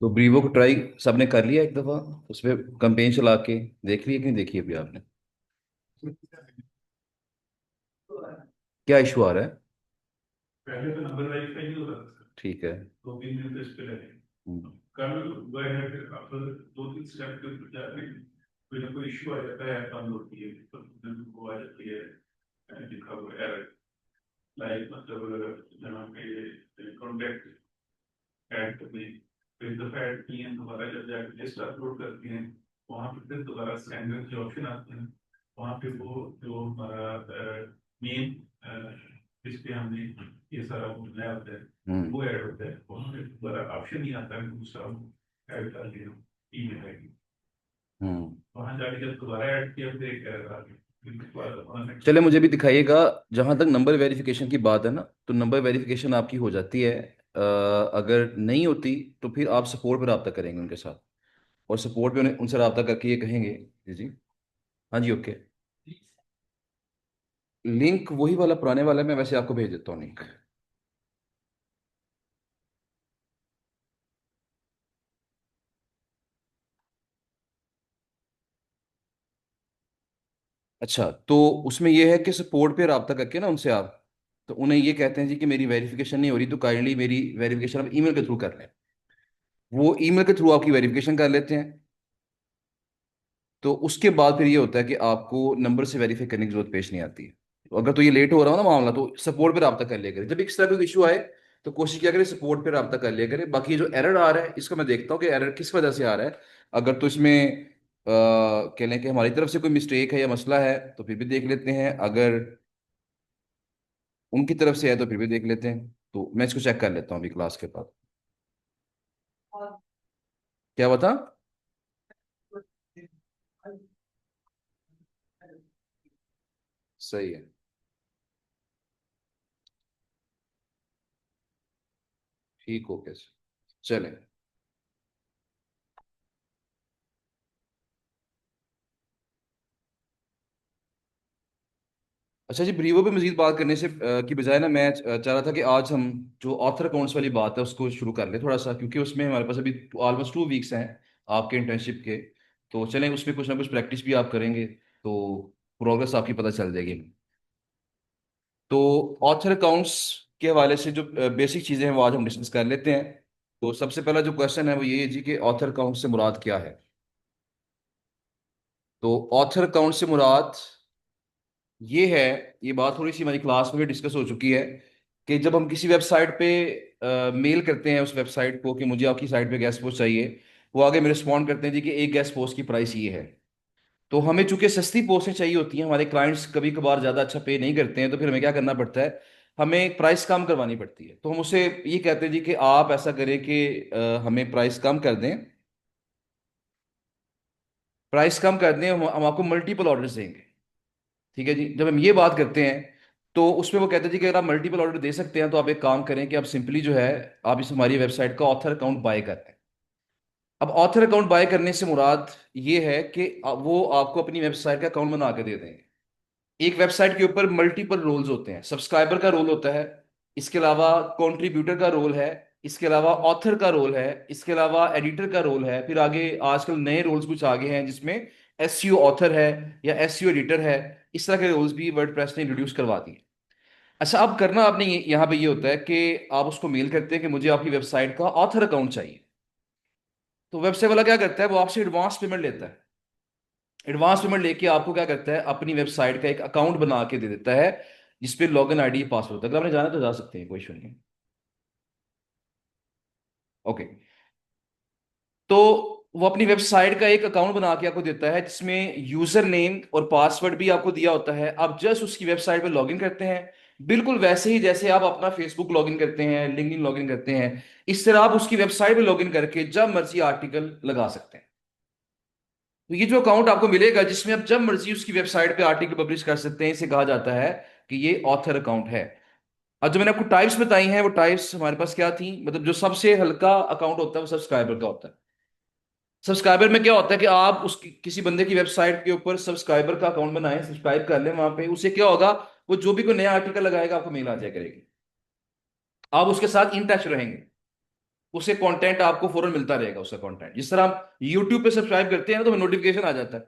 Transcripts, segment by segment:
तो ब्रीवो को ट्राई सबने कर लिया एक दफा, उस पर कंपेन चला के देख लिया कि नहीं देखी अभी आपने? क्या इशू आ रहा है? पहले तो नंबर वेरीफाई नहीं होता था सर। ठीक है। 2-3 दिन तो इस पे लगे। हम्म। कल गए हैं, फिर अब 2-3 स्टेप के ऊपर जाके कोई ना कोई इशू आ जाता है, ऐप बंद होती है तो वो आ जाती है, लिखा हुआ एरर। लाइक मतलब जहाँ पे कॉन्टेक्ट ऐड करने, फिर दफा ऐड किए हैं, दोबारा जब जाके लिस्ट अपलोड करते हैं, वहाँ पे फिर दोबारा स्टैंडर्ड के ऑप्शन आते हैं। वहाँ पे वो जो हमारा मेन जिस पे हमने ये सारा वो बनाया होता है, हम्म। वो ऐड होता है। वहाँ पे दोबारा ऑप्शन नहीं आता है दूसरा ऐड कर लिया ईमेल आईडी। हम्म। वहाँ जाके जब दोबारा ऐड किया फिर एक एरर आ गया, फिर दोबारा नेक्स्ट। चले मुझे भी दिखाइएगा। जहां तक नंबर वेरिफिकेशन की बात है ना, तो नंबर वेरिफिकेशन आपकी हो जाती है। अगर नहीं होती तो फिर आप सपोर्ट पर रब्ता करेंगे उनके साथ, और सपोर्ट पे उनसे रब्ता करके ये कहेंगे। जी जी। हाँ जी, ओके। लिंक वही वाला पुराने वाला, मैं वैसे आपको भेज देता हूँ लिंक। अच्छा, तो उसमें ये है कि सपोर्ट पे रब्ता करके ना उनसे आप, तो उन्हें ये कहते हैं जी कि मेरी वेरिफिकेशन नहीं हो रही, तो काइंडली मेरी वेरिफिकेशन आप ईमेल के थ्रू कर लें। वो ईमेल के थ्रू आपकी वेरिफिकेशन कर लेते हैं। तो उसके बाद फिर ये होता है कि आपको नंबर से वेरीफाई करने की जरूरत पेश नहीं आती है। तो अगर तो ये लेट हो रहा हो ना मामला, तो सपोर्ट पे रब्ता कर लिया करें। जब इस तरह का इशू आए तो कोशिश किया करें सपोर्ट पे रब्ता कर लिया करें। बाकी ये जो एरर आ रहा है इसका मैं देखता हूँ कि एरर किस वजह से आ रहा है। अगर तो इसमें कह लें कि हमारी तरफ से कोई मिस्टेक है या मसला है तो फिर भी देख लेते हैं। अगर उनकी तरफ से है तो फिर भी देख लेते हैं। तो मैं इसको चेक कर लेता हूँ अभी क्लास के बाद। क्या बता? सही है। ठीक हो कैसे? चले। अच्छा जी, ब्रीवो पे मजीद बात करने से की बजाय ना, मैं चाह रहा था कि आज हम जो ऑथर अकाउंट्स वाली बात है उसको शुरू कर लें थोड़ा सा, क्योंकि उसमें हमारे पास अभी ऑलमोस्ट 2 वीक्स हैं आपके इंटर्नशिप के। तो चलें, उसमें कुछ ना कुछ प्रैक्टिस भी आप करेंगे तो प्रोग्रेस आपकी पता चल जाएगी। तो ऑथर अकाउंट्स के हवाले से जो बेसिक चीज़ें हैं वो आज हम डिस्कस कर लेते हैं। तो सबसे पहला जो क्वेश्चन है वो ये है जी कि ऑथर अकाउंट से मुराद क्या है। तो ऑथर अकाउंट से मुराद ये है, ये बात थोड़ी सी हमारी क्लास में भी डिस्कस हो चुकी है, कि जब हम किसी वेबसाइट पे मेल करते हैं उस वेबसाइट को कि मुझे आपकी साइट पे गेस्ट पोस्ट चाहिए, वो आगे में रिस्पॉन्ड करते हैं जी कि एक गेस्ट पोस्ट की प्राइस ये है। तो हमें चूंकि सस्ती पोस्टें चाहिए होती हैं, हमारे क्लाइंट्स कभी कभार ज़्यादा अच्छा पे नहीं करते हैं, तो फिर हमें क्या करना पड़ता है, हमें प्राइस कम करवानी पड़ती है। तो हम उसे ये कहते हैं जी कि आप ऐसा करें कि हमें प्राइस कम कर दें। प्राइस कम कर दें, हम आपको मल्टीपल ऑर्डर्स देंगे। ठीक है जी। जब हम ये बात करते हैं तो उसमें वो कहते हैं जी कि अगर आप मल्टीपल ऑर्डर दे सकते हैं तो आप एक काम करें कि आप सिंपली जो है, आप इस हमारी वेबसाइट का ऑथर अकाउंट बाय कर लें। अब ऑथर अकाउंट बाय करने से मुराद ये है कि वो आपको अपनी वेबसाइट का अकाउंट बना के दे देंगे। एक वेबसाइट के ऊपर मल्टीपल रोल्स होते हैं। सब्सक्राइबर का रोल होता है, इसके अलावा कंट्रीब्यूटर का रोल है, इसके अलावा ऑथर का रोल है, इसके अलावा एडिटर का रोल है, फिर आगे आजकल नए रोल्स कुछ आगे हैं जिसमें एसईओ ऑथर है या एसईओ एडिटर है। इस तरह के रोल्स भी वर्डप्रेस ने इंट्रोड्यूस करवा दिए। अच्छा, अब करना आपने यहाँ पे ये होता है कि आप उसको मेल करते हैं कि मुझे आपकी वेबसाइट का ऑथर अकाउंट चाहिए। तो वेबसाइट वाला क्या करता है, वो आपसे एडवांस पेमेंट लेता है। एडवांस पेमेंट लेके आपको क्या करता है, अपनी वेबसाइट का एक अकाउंट बना के दे देता है जिसपे लॉगिन आईडी पासवर्ड होता है। अगर आपने जाना तो जा सकते हैं, कोई इशू नहीं है। ओके। तो वो अपनी वेबसाइट का एक अकाउंट बना के आपको देता है जिसमें यूजर नेम और पासवर्ड भी आपको दिया होता है। आप जस्ट उसकी वेबसाइट पे लॉगिन करते हैं, बिल्कुल वैसे ही जैसे आप अपना फेसबुक लॉगिन करते हैं, लिंक्डइन लॉगिन करते हैं। इस तरह आप उसकी वेबसाइट पे लॉगिन करके जब मर्जी आर्टिकल लगा सकते हैं। तो ये जो अकाउंट आपको मिलेगा जिसमें आप जब मर्जी उसकी वेबसाइट पे आर्टिकल पब्लिश कर सकते हैं, इसे कहा जाता है कि ये ऑथर अकाउंट है। अब जो मैंने आपको टाइप्स बताई हैं वो टाइप्स हमारे पास क्या थी, मतलब जो सबसे हल्का अकाउंट होता है वो सब्सक्राइबर का होता है। सब्सक्राइबर में क्या होता है कि आप उसकी किसी बंदे की वेबसाइट के ऊपर सब्सक्राइबर का अकाउंट बनाएं, सब्सक्राइब कर लें वहां पे, उससे क्या होगा, वो जो भी कोई नया आर्टिकल लगाएगा आपको मेल आ जाया करेगी। आप उसके साथ इन टच रहेंगे। उसे कंटेंट आपको फौरन मिलता रहेगा, उसका कंटेंट। जिस तरह आप यूट्यूब पे सब्सक्राइब करते हैं ना तो हमें नोटिफिकेशन आ जाता है,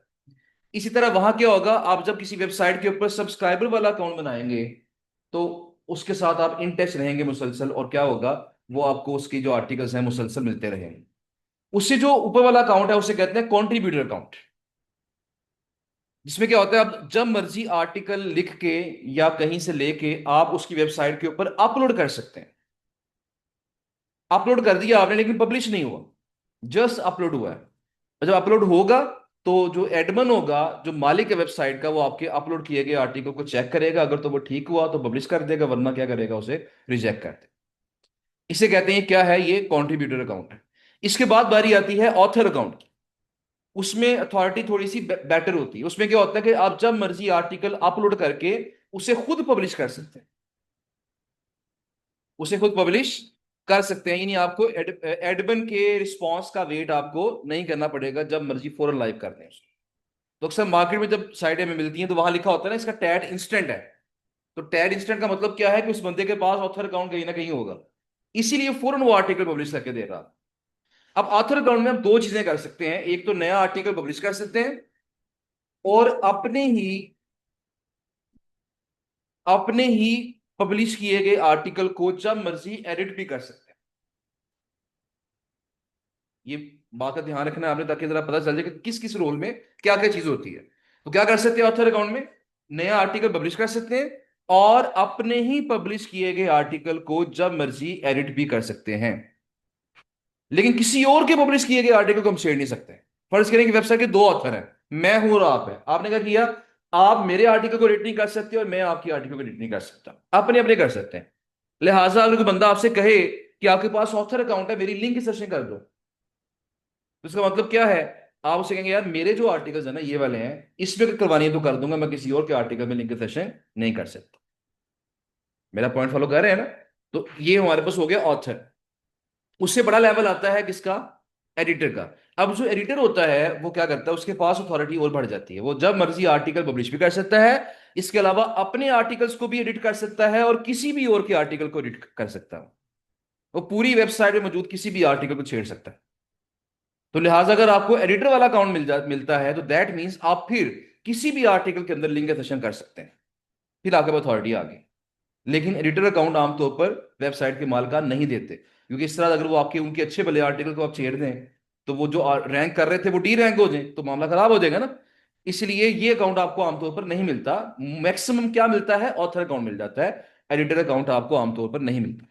इसी तरह वहां क्या होगा, आप जब किसी वेबसाइट के ऊपर सब्सक्राइबर वाला अकाउंट बनाएंगे तो उसके साथ आप इन टच रहेंगे मुसलसल, और क्या होगा, वो आपको उसकी जो आर्टिकल्स हैं मुसलसल मिलते रहेंगे। उससे जो ऊपर वाला अकाउंट है उसे कहते हैं कंट्रीब्यूटर अकाउंट, जिसमें क्या होता है, आप जब मर्जी आर्टिकल लिख के या कहीं से लेके आप उसकी वेबसाइट के ऊपर अपलोड कर सकते हैं। अपलोड कर दिया आपने लेकिन पब्लिश नहीं हुआ, जस्ट अपलोड हुआ है। और जब अपलोड होगा तो जो एडमिन होगा, जो मालिक है वेबसाइट का, वो आपके अपलोड किए गए आर्टिकल को चेक करेगा, अगर तो वो ठीक हुआ तो पब्लिश कर देगा, वरना क्या करेगा, उसे रिजेक्ट कर देगा। इसे कहते हैं, क्या है ये, कंट्रीब्यूटर अकाउंट है। इसके बाद बारी आती है ऑथर अकाउंट की। उसमें अथॉरिटी थोड़ी सी बेटर होती है। उसमें क्या होता है कि आप जब मर्जी आर्टिकल अपलोड करके उसे खुद पब्लिश कर सकते हैं, उसे खुद पब्लिश कर सकते हैं, यानी आपको एडमिन के रिस्पांस का वेट आपको नहीं करना पड़ेगा, जब मर्जी फौरन लाइव कर दें उसको। तो अक्सर मार्केट में जब साइटें हमें मिलती हैं तो वहां लिखा होता है ना, इसका टैग इंस्टेंट है। तो टैग इंस्टेंट का मतलब क्या है कि उस बंदे के पास ऑथर अकाउंट कहीं ना कहीं होगा, इसीलिए फौरन वो आर्टिकल पब्लिश करके दे रहा। अब ऑथर अकाउंट में हम दो चीजें कर सकते हैं, एक तो नया आर्टिकल पब्लिश कर सकते हैं, और अपने ही पब्लिश किए गए आर्टिकल को जब मर्जी एडिट भी कर सकते हैं। ये बात का ध्यान रखना है आपने, ताकि जरा पता चल जाए कि किस किस रोल में क्या क्या चीज होती है। तो क्या कर सकते हैं ऑथर अकाउंट में, नया आर्टिकल पब्लिश कर सकते हैं, और अपने ही पब्लिश किए गए आर्टिकल को जब मर्जी एडिट भी कर सकते हैं। लेकिन किसी और के पब्लिश किए गए आर्टिकल को हम छेड़ नहीं सकते। फर्ज करें कि वेबसाइट के दो ऑथर हैं, मैं हूं और आप है। आपने क्या किया, आप मेरे आर्टिकल को एडिट नहीं कर सकते और मैं आपकी आर्टिकल को एडिट नहीं कर सकता, अपने अपने कर सकते हैं। लिहाजा अगर कोई बंदा आपसे कहे कि आपके पास ऑथर अकाउंट है, मेरी लिंक सेशन कर दो, तो इसका मतलब क्या है, आप उसे कहेंगे यार मेरे जो आर्टिकल्स है ना ये वाले हैं, इसमें अगर करवानी है तो कर दूंगा, मैं किसी और के आर्टिकल में लिंक सेशन नहीं कर सकता। मेरा पॉइंट फॉलो कर रहे हैं ना। तो ये हमारे पास हो गया ऑथर। उससे बड़ा लेवल आता है किसका, एडिटर का। अब जो एडिटर होता है वो क्या करता है, उसके पास अथॉरिटी और बढ़ जाती है, वो जब मर्जी आर्टिकल पब्लिश भी कर सकता है, इसके अलावा अपने आर्टिकल्स को भी एडिट कर सकता है और किसी भी और के आर्टिकल को एडिट कर सकता है। वो पूरी वेबसाइट में मौजूद किसी भी आर्टिकल को छेड़ सकता है। तो लिहाजा अगर आपको एडिटर वाला अकाउंट मिलता है तो दैट मीन्स आप फिर किसी भी आर्टिकल के अंदर लिंक सेशन कर सकते हैं, फिर आपके पास अथॉरिटी आ गई। लेकिन एडिटर अकाउंट आमतौर पर वेबसाइट के मालिकान नहीं देते, क्योंकि इस तरह अगर वो आपके उनके अच्छे भले आर्टिकल को आप छेड़ दें तो वो जो रैंक कर रहे थे वो डी रैंक हो जाए तो मामला खराब हो जाएगा ना। इसलिए ये अकाउंट आपको आमतौर पर नहीं मिलता। मैक्सिमम क्या मिलता है, ऑथर अकाउंट मिल जाता है, एडिटर अकाउंट आपको आमतौर पर नहीं मिलता।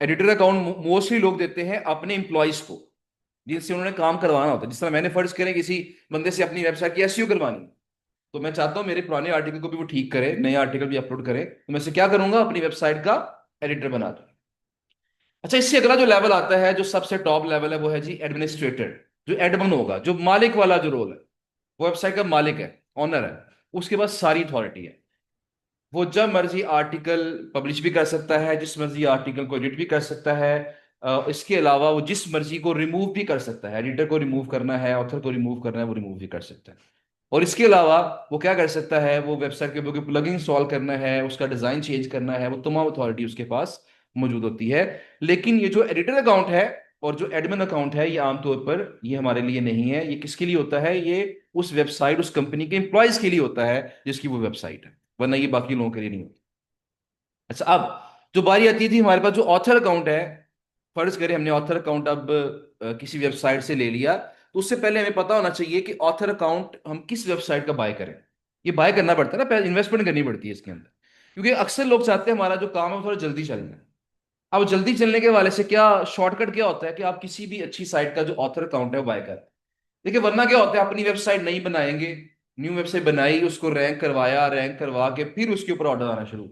एडिटर अकाउंट मोस्टली लोग देते हैं अपने इंप्लॉइज को, जिनसे उन्होंने काम करवाना होता है। जिस तरह मैंने फर्ज करें किसी बंदे से अपनी वेबसाइट की एसईओ करवानी है, तो मैं चाहता हूं मेरे पुराने आर्टिकल को भी वो ठीक करे, नए आर्टिकल भी अपलोड करे, तो मैं इसे क्या करूंगा, अपनी वेबसाइट का एडिटर बना दूं। अच्छा, इससे अगला जो लेवल आता है, जो सबसे टॉप लेवल है, वो है जी एडमिनिस्ट्रेटर। जो एडमिन होगा, जो मालिक वाला जो रोल है, वो वेबसाइट का मालिक है, ऑनर है, उसके पास सारी अथॉरिटी है। वो जब मर्जी आर्टिकल पब्लिश भी कर सकता है, जिस मर्जी आर्टिकल को एडिट भी कर सकता है। इसके अलावा वो जिस मर्जी को रिमूव भी कर सकता है, एडिटर को रिमूव करना है, ऑथर को रिमूव करना है, वो रिमूव भी कर सकता है। और इसके अलावा वो क्या कर सकता है, वो वेबसाइट के ऊपर प्लगइन इंस्टॉल करना है, उसका डिजाइन चेंज करना है, वो तमाम अथॉरिटी उसके पास मौजूद होती है। लेकिन ये जो एडिटर अकाउंट है और जो एडमिन अकाउंट है, ये आमतौर पर ये हमारे लिए नहीं है। ये किसके लिए होता है, ये उस वेबसाइट, उस कंपनी के एम्प्लॉयज के लिए होता है जिसकी वो वेबसाइट है, वरना ये बाकी लोगों के लिए नहीं होता। अच्छा, अब जो बारी आती थी हमारे पास जो ऑथर अकाउंट है, फर्ज करें हमने ऑथर अकाउंट अब किसी वेबसाइट से ले लिया, तो उससे पहले हमें पता होना चाहिए कि ऑथर अकाउंट हम किस वेबसाइट का बाय करें। ये बाय करना पड़ता है ना, पहले इन्वेस्टमेंट करनी पड़ती है इसके अंदर, क्योंकि अक्सर लोग चाहते हैं हमारा जो काम है वो थोड़ा जल्दी चलना है। अब जल्दी चलने के वाले से क्या शॉर्टकट क्या होता है कि आप किसी भी अच्छी साइट का जो ऑथर अकाउंट है वो बाय करें। देखिए, वरना क्या होता है, अपनी वेबसाइट नहीं बनाएंगे, न्यू वेबसाइट बनाई, उसको रैंक करवाया, रैंक करवा के फिर उसके ऊपर ऑर्डर आना शुरू।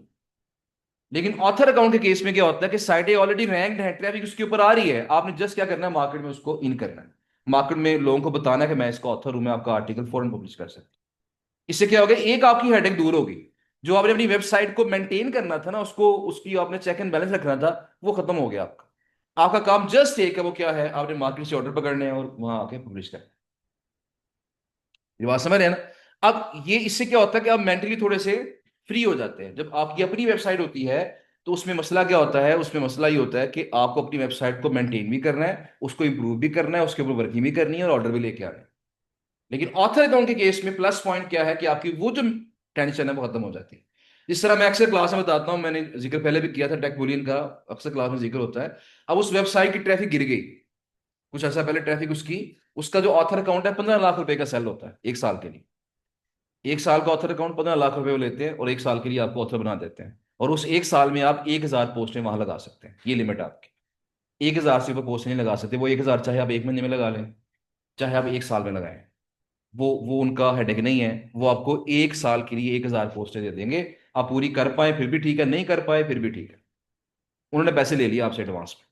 लेकिन ऑथर अकाउंट के केस में क्या होता है कि साइटें ऑलरेडी रैंक्ड है, ट्रैफिक उसके ऊपर आ रही है, आपने जस्ट क्या करना है, मार्केट में उसको इन करना है, मार्केट में लोगों को बताना है कि मैं इसका ऑथर हूं, मैं आपका आर्टिकल फौरन पब्लिश कर सकता हूं। इससे क्या होगा, एक आपकी हेडेक दूर होगी। जो आपने अपनी वेबसाइट को मेंटेन करना था ना, उसको उसकी आपने चेक एंड बैलेंस रखना था, वो खत्म हो गया आपका। आपका काम जस्ट एक है, वो क्या है, आपने मार्केट से ऑर्डर पकड़ने हैं और वहां आके पब्लिश करना है। ये बात समझ रहे हैं ना। अब ये इससे क्या होता है कि आप मेंटली थोड़े से फ्री हो जाते हैं, जब आपकी अपनी वेबसाइट होती है तो उसमें मसला क्या होता है, उसमें मसला ये होता है कि आपको अपनी वेबसाइट को मेंटेन भी करना है, उसको इंप्रूव भी करना है, उसके ऊपर वर्किंग भी करनी है और ऑर्डर भी लेके आना है। लेकिन ऑथर अकाउंट के केस में प्लस पॉइंट क्या है कि आपकी वो जो टेंशन है वो खत्म हो जाती है। जिस तरह मैं अक्सर क्लास में बताता हूं, मैंने जिक्र पहले भी किया था टेक बुलियन का, अक्सर क्लास में जिक्र होता है। अब उस वेबसाइट की ट्रैफिक गिर गई, कुछ ऐसा पहले ट्रैफिक उसकी, उसका जो ऑथर अकाउंट है 15 लाख रुपए का सेल होता है एक साल के लिए। एक साल का ऑथर अकाउंट 15 लाख रुपए वो लेते हैं और एक साल के लिए आपको ऑथर बना देते हैं। और उस एक साल में आप 1,000 पोस्टें वहां लगा सकते हैं, ये लिमिट है आपकी। 1,000 से ऊपर पोस्ट नहीं लगा सकते। वो 1,000 चाहे आप एक महीने में लगा लें, चाहे आप एक साल में लगाएं, वो उनका हेडेक नहीं है। वो आपको एक साल के लिए 1,000 पोस्टें दे देंगे। आप पूरी कर पाए फिर भी ठीक है, नहीं कर पाए फिर भी ठीक है। उन्होंने पैसे ले लिए आपसे एडवांस में।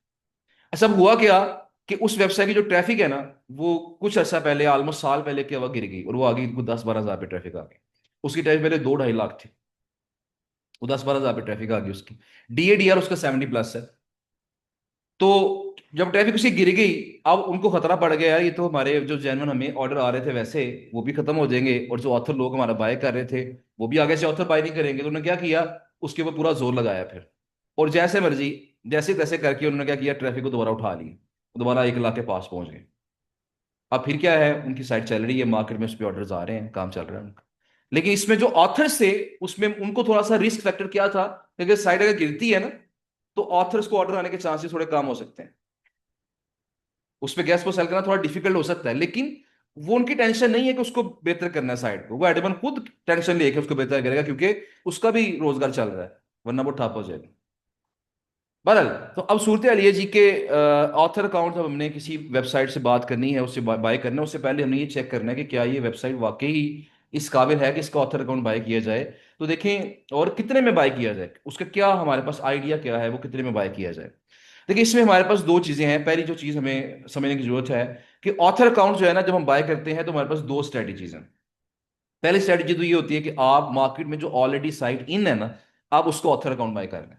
ऐसा अब हुआ क्या कि उस वेबसाइट की जो ट्रैफिक है ना, वो कुछ अर्सा पहले, ऑलमोस्ट साल पहले की हवा गिर गई और वो आ गई 10-12 हजार पे ट्रैफिक आ गई। उसकी ट्रैफिक पहले 2-2.5 लाख थी, वो 10-12 हजार पे ट्रैफिक आ गई उसकी। DADR उसका 70+ है। तो जब ट्रैफिक उसकी गिर गई, अब उनको खतरा पड़ गया यार, ये तो हमारे जो जेन्युइन हमें ऑर्डर आ रहे थे वैसे वो भी खत्म हो जाएंगे, और जो ऑथर लोग हमारा बाय कर रहे थे वो भी आगे से ऑथर बाय नहीं करेंगे। तो उन्होंने क्या किया, उसके ऊपर पूरा जोर लगाया फिर। और जैसे मर्जी, जैसे तैसे करके उन्होंने क्या किया, ट्रैफिक को दोबारा उठा लिया, दोबारा 1 लाख के पास पहुंच गए। अब फिर क्या है, उनकी साइट चल रही है, मार्केट में उस पर ऑर्डर आ रहे हैं, काम चल रहा है उनका। लेकिन इसमें जो ऑथर्स थे, उसमें उनको थोड़ा सा रिस्क फैक्टर क्या था, क्योंकि साइट अगर गिरती है ना, तो ऑथर्स को ऑर्डर आने के चांसेस थोड़े कम हो सकते हैं। उस पे गैस को सेल करना थोड़ा डिफिकल्ट हो सकता है, लेकिन वो उनकी टेंशन नहीं है कि उसको बेहतर करना है साइड को। वो एडमन खुद टेंशन लेके उसको बेहतर करेगा, क्योंकि उसका भी रोजगार चल रहा है, वरना वो ठप हो जाएगा। बहरहाल, तो अब सूरत हाल ये जी के ऑथर अकाउंट जब हमने किसी वेबसाइट से बात करनी है, उससे बाय करना है, उससे पहले हमने ये चेक करना है कि क्या ये वेबसाइट वाकई इस काबिल है कि इसका ऑथर अकाउंट बाय किया जाए। तो देखें, और कितने में बाय किया जाए, उसका क्या हमारे पास आइडिया क्या है, वो कितने में बाय किया जाए। देखिए, इसमें हमारे पास दो चीजें हैं। पहली जो चीज हमें समझने की जरूरत है कि ऑथर अकाउंट जो है ना, जब हम बाय करते हैं तो हमारे पास दो स्ट्रेटजीज हैं। पहली स्ट्रेटजी तो ये होती है कि आप मार्केट में जो ऑलरेडी साइट इन है ना, आप उसको ऑथर अकाउंट बाय कर लें।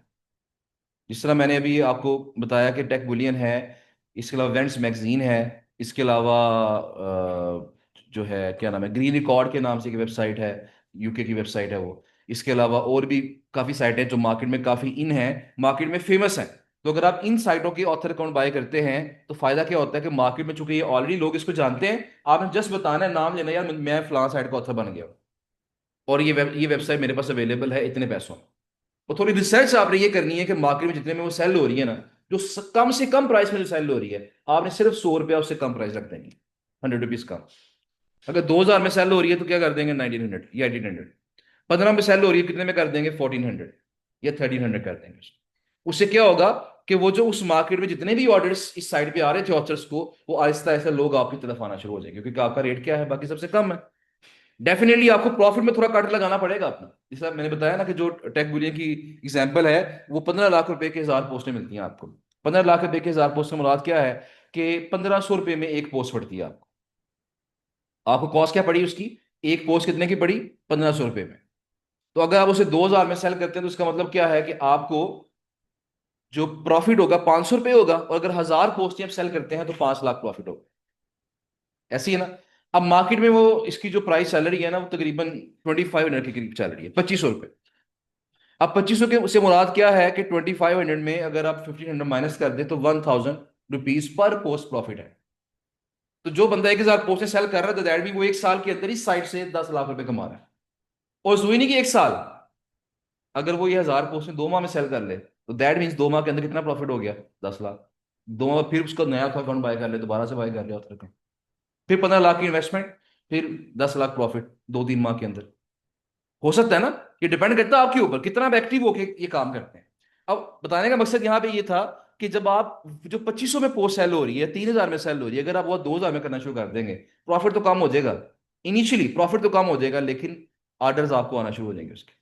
जिस तरह मैंने अभी आपको बताया कि टेक बुलियन है, इसके अलावा वेंट्स मैगजीन है, इसके अलावा जो है क्या नाम है, ग्रीन रिकॉर्ड के नाम से एक वेबसाइट है, UK की वेबसाइट है वो। इसके अलावा और भी काफ़ी साइटें जो मार्केट में काफ़ी इन है, मार्केट में फेमस हैं। तो अगर आप इन साइटों के ऑथर अकाउंट बाय करते हैं तो फायदा क्या होता है कि मार्केट में चूंकि ये ऑलरेडी लोग इसको जानते हैं, आपने जस्ट बताना है, नाम लेना है, यार मैं फलां साइट का ऑथर बन गया हूं, और ये वेबसाइट मेरे पास अवेलेबल है इतने पैसों में। और थोड़ी रिसर्च आपने ये करनी है कि मार्केट में जितने में वो सेल हो रही है ना, जो कम से कम प्राइस में जो सेल हो रही है, आपने सिर्फ 100 रुपया उससे कम प्राइस रख देंगे, 100 रुपीज कम। अगर 2,000 में सेल हो रही है तो क्या कर देंगे, 1900 या 1800। 15 में सेल हो रही है, कितने में कर देंगे, 1400 या 1300 कर देंगे। उससे क्या होगा कि वो जो उस मार्केट में जितने भी ऑर्डर्स इस साइड पे आ रहे थे ऑथर्स को, वो आहिस्ता आहिस्ता लोग आपकी तरफ आना शुरू हो जाएंगे, क्योंकि आपका रेट क्या है, बाकी सबसे कम है। डेफिनेटली आपको प्रॉफिट में थोड़ा कट लगाना पड़ेगा अपना। जैसा मैंने बताया ना कि जो टेक बुलियन की एग्जांपल है, वो 15 लाख रुपए के 1,000 पोस्टें मिलती हैं आपको। 15 लाख रुपए के 1,000 पोस्ट से मुराद क्या है कि 1,500 रुपए में एक पोस्ट पड़ती है आपको। आपको कॉस्ट क्या पड़ी उसकी, एक पोस्ट कितने की पड़ी, 1,500 रुपए में। तो अगर आप उसे 2,000 में सेल करते हैं तो इसका मतलब क्या है कि आपको जो प्रॉफिट होगा 500 रुपये होगा, और अगर 1,000 पोस्टें आप सेल करते हैं तो 5 लाख प्रॉफिट होगा। ऐसी है ना। अब मार्केट में वो इसकी जो प्राइस चल रही है ना, वो तकरीबन 2,500 के करीब चल रही है, 2,500 रुपये। अब 2,500 के से मुराद क्या है कि 2,500 में अगर आप 1,500 माइनस कर दे तो 1,000 रुपीज पर पोस्ट प्रॉफिट है। तो जो बंदा 1,000 पोस्टें सेल कर रहा है, तो दैट भी वो एक साल के अंदर ही साइट से 10 लाख रुपए कमा रहा है। और सुई नहीं कि एक साल, अगर वो ये 1,000 पोस्टें 2 माह में सेल कर ले, तो दैट मीन्स 2 माह के अंदर कितना प्रॉफिट हो गया, 10 लाख। 2 माह फिर उसका नया अकाउंट बाय कर ले, दोबारा से बाय कर ले author account। फिर 15 लाख की इन्वेस्टमेंट, फिर 10 लाख प्रॉफिट 2-3 माह के अंदर। हो सकता है ना। ये डिपेंड करता है आपके ऊपर कितना आप एक्टिव होके ये काम करते हैं। अब बताने का मकसद यहाँ पे ये था कि जब आप जो 2,500 में पोस्ट सेल हो रही है, 3,000 में सेल हो रही है, अगर आप वो 2,000 में करना शुरू कर देंगे, प्रॉफिट तो कम हो जाएगा। इनिशियली प्रॉफिट तो कम हो जाएगा, लेकिन ऑर्डर्स आपको आना शुरू हो जाएंगे उसके।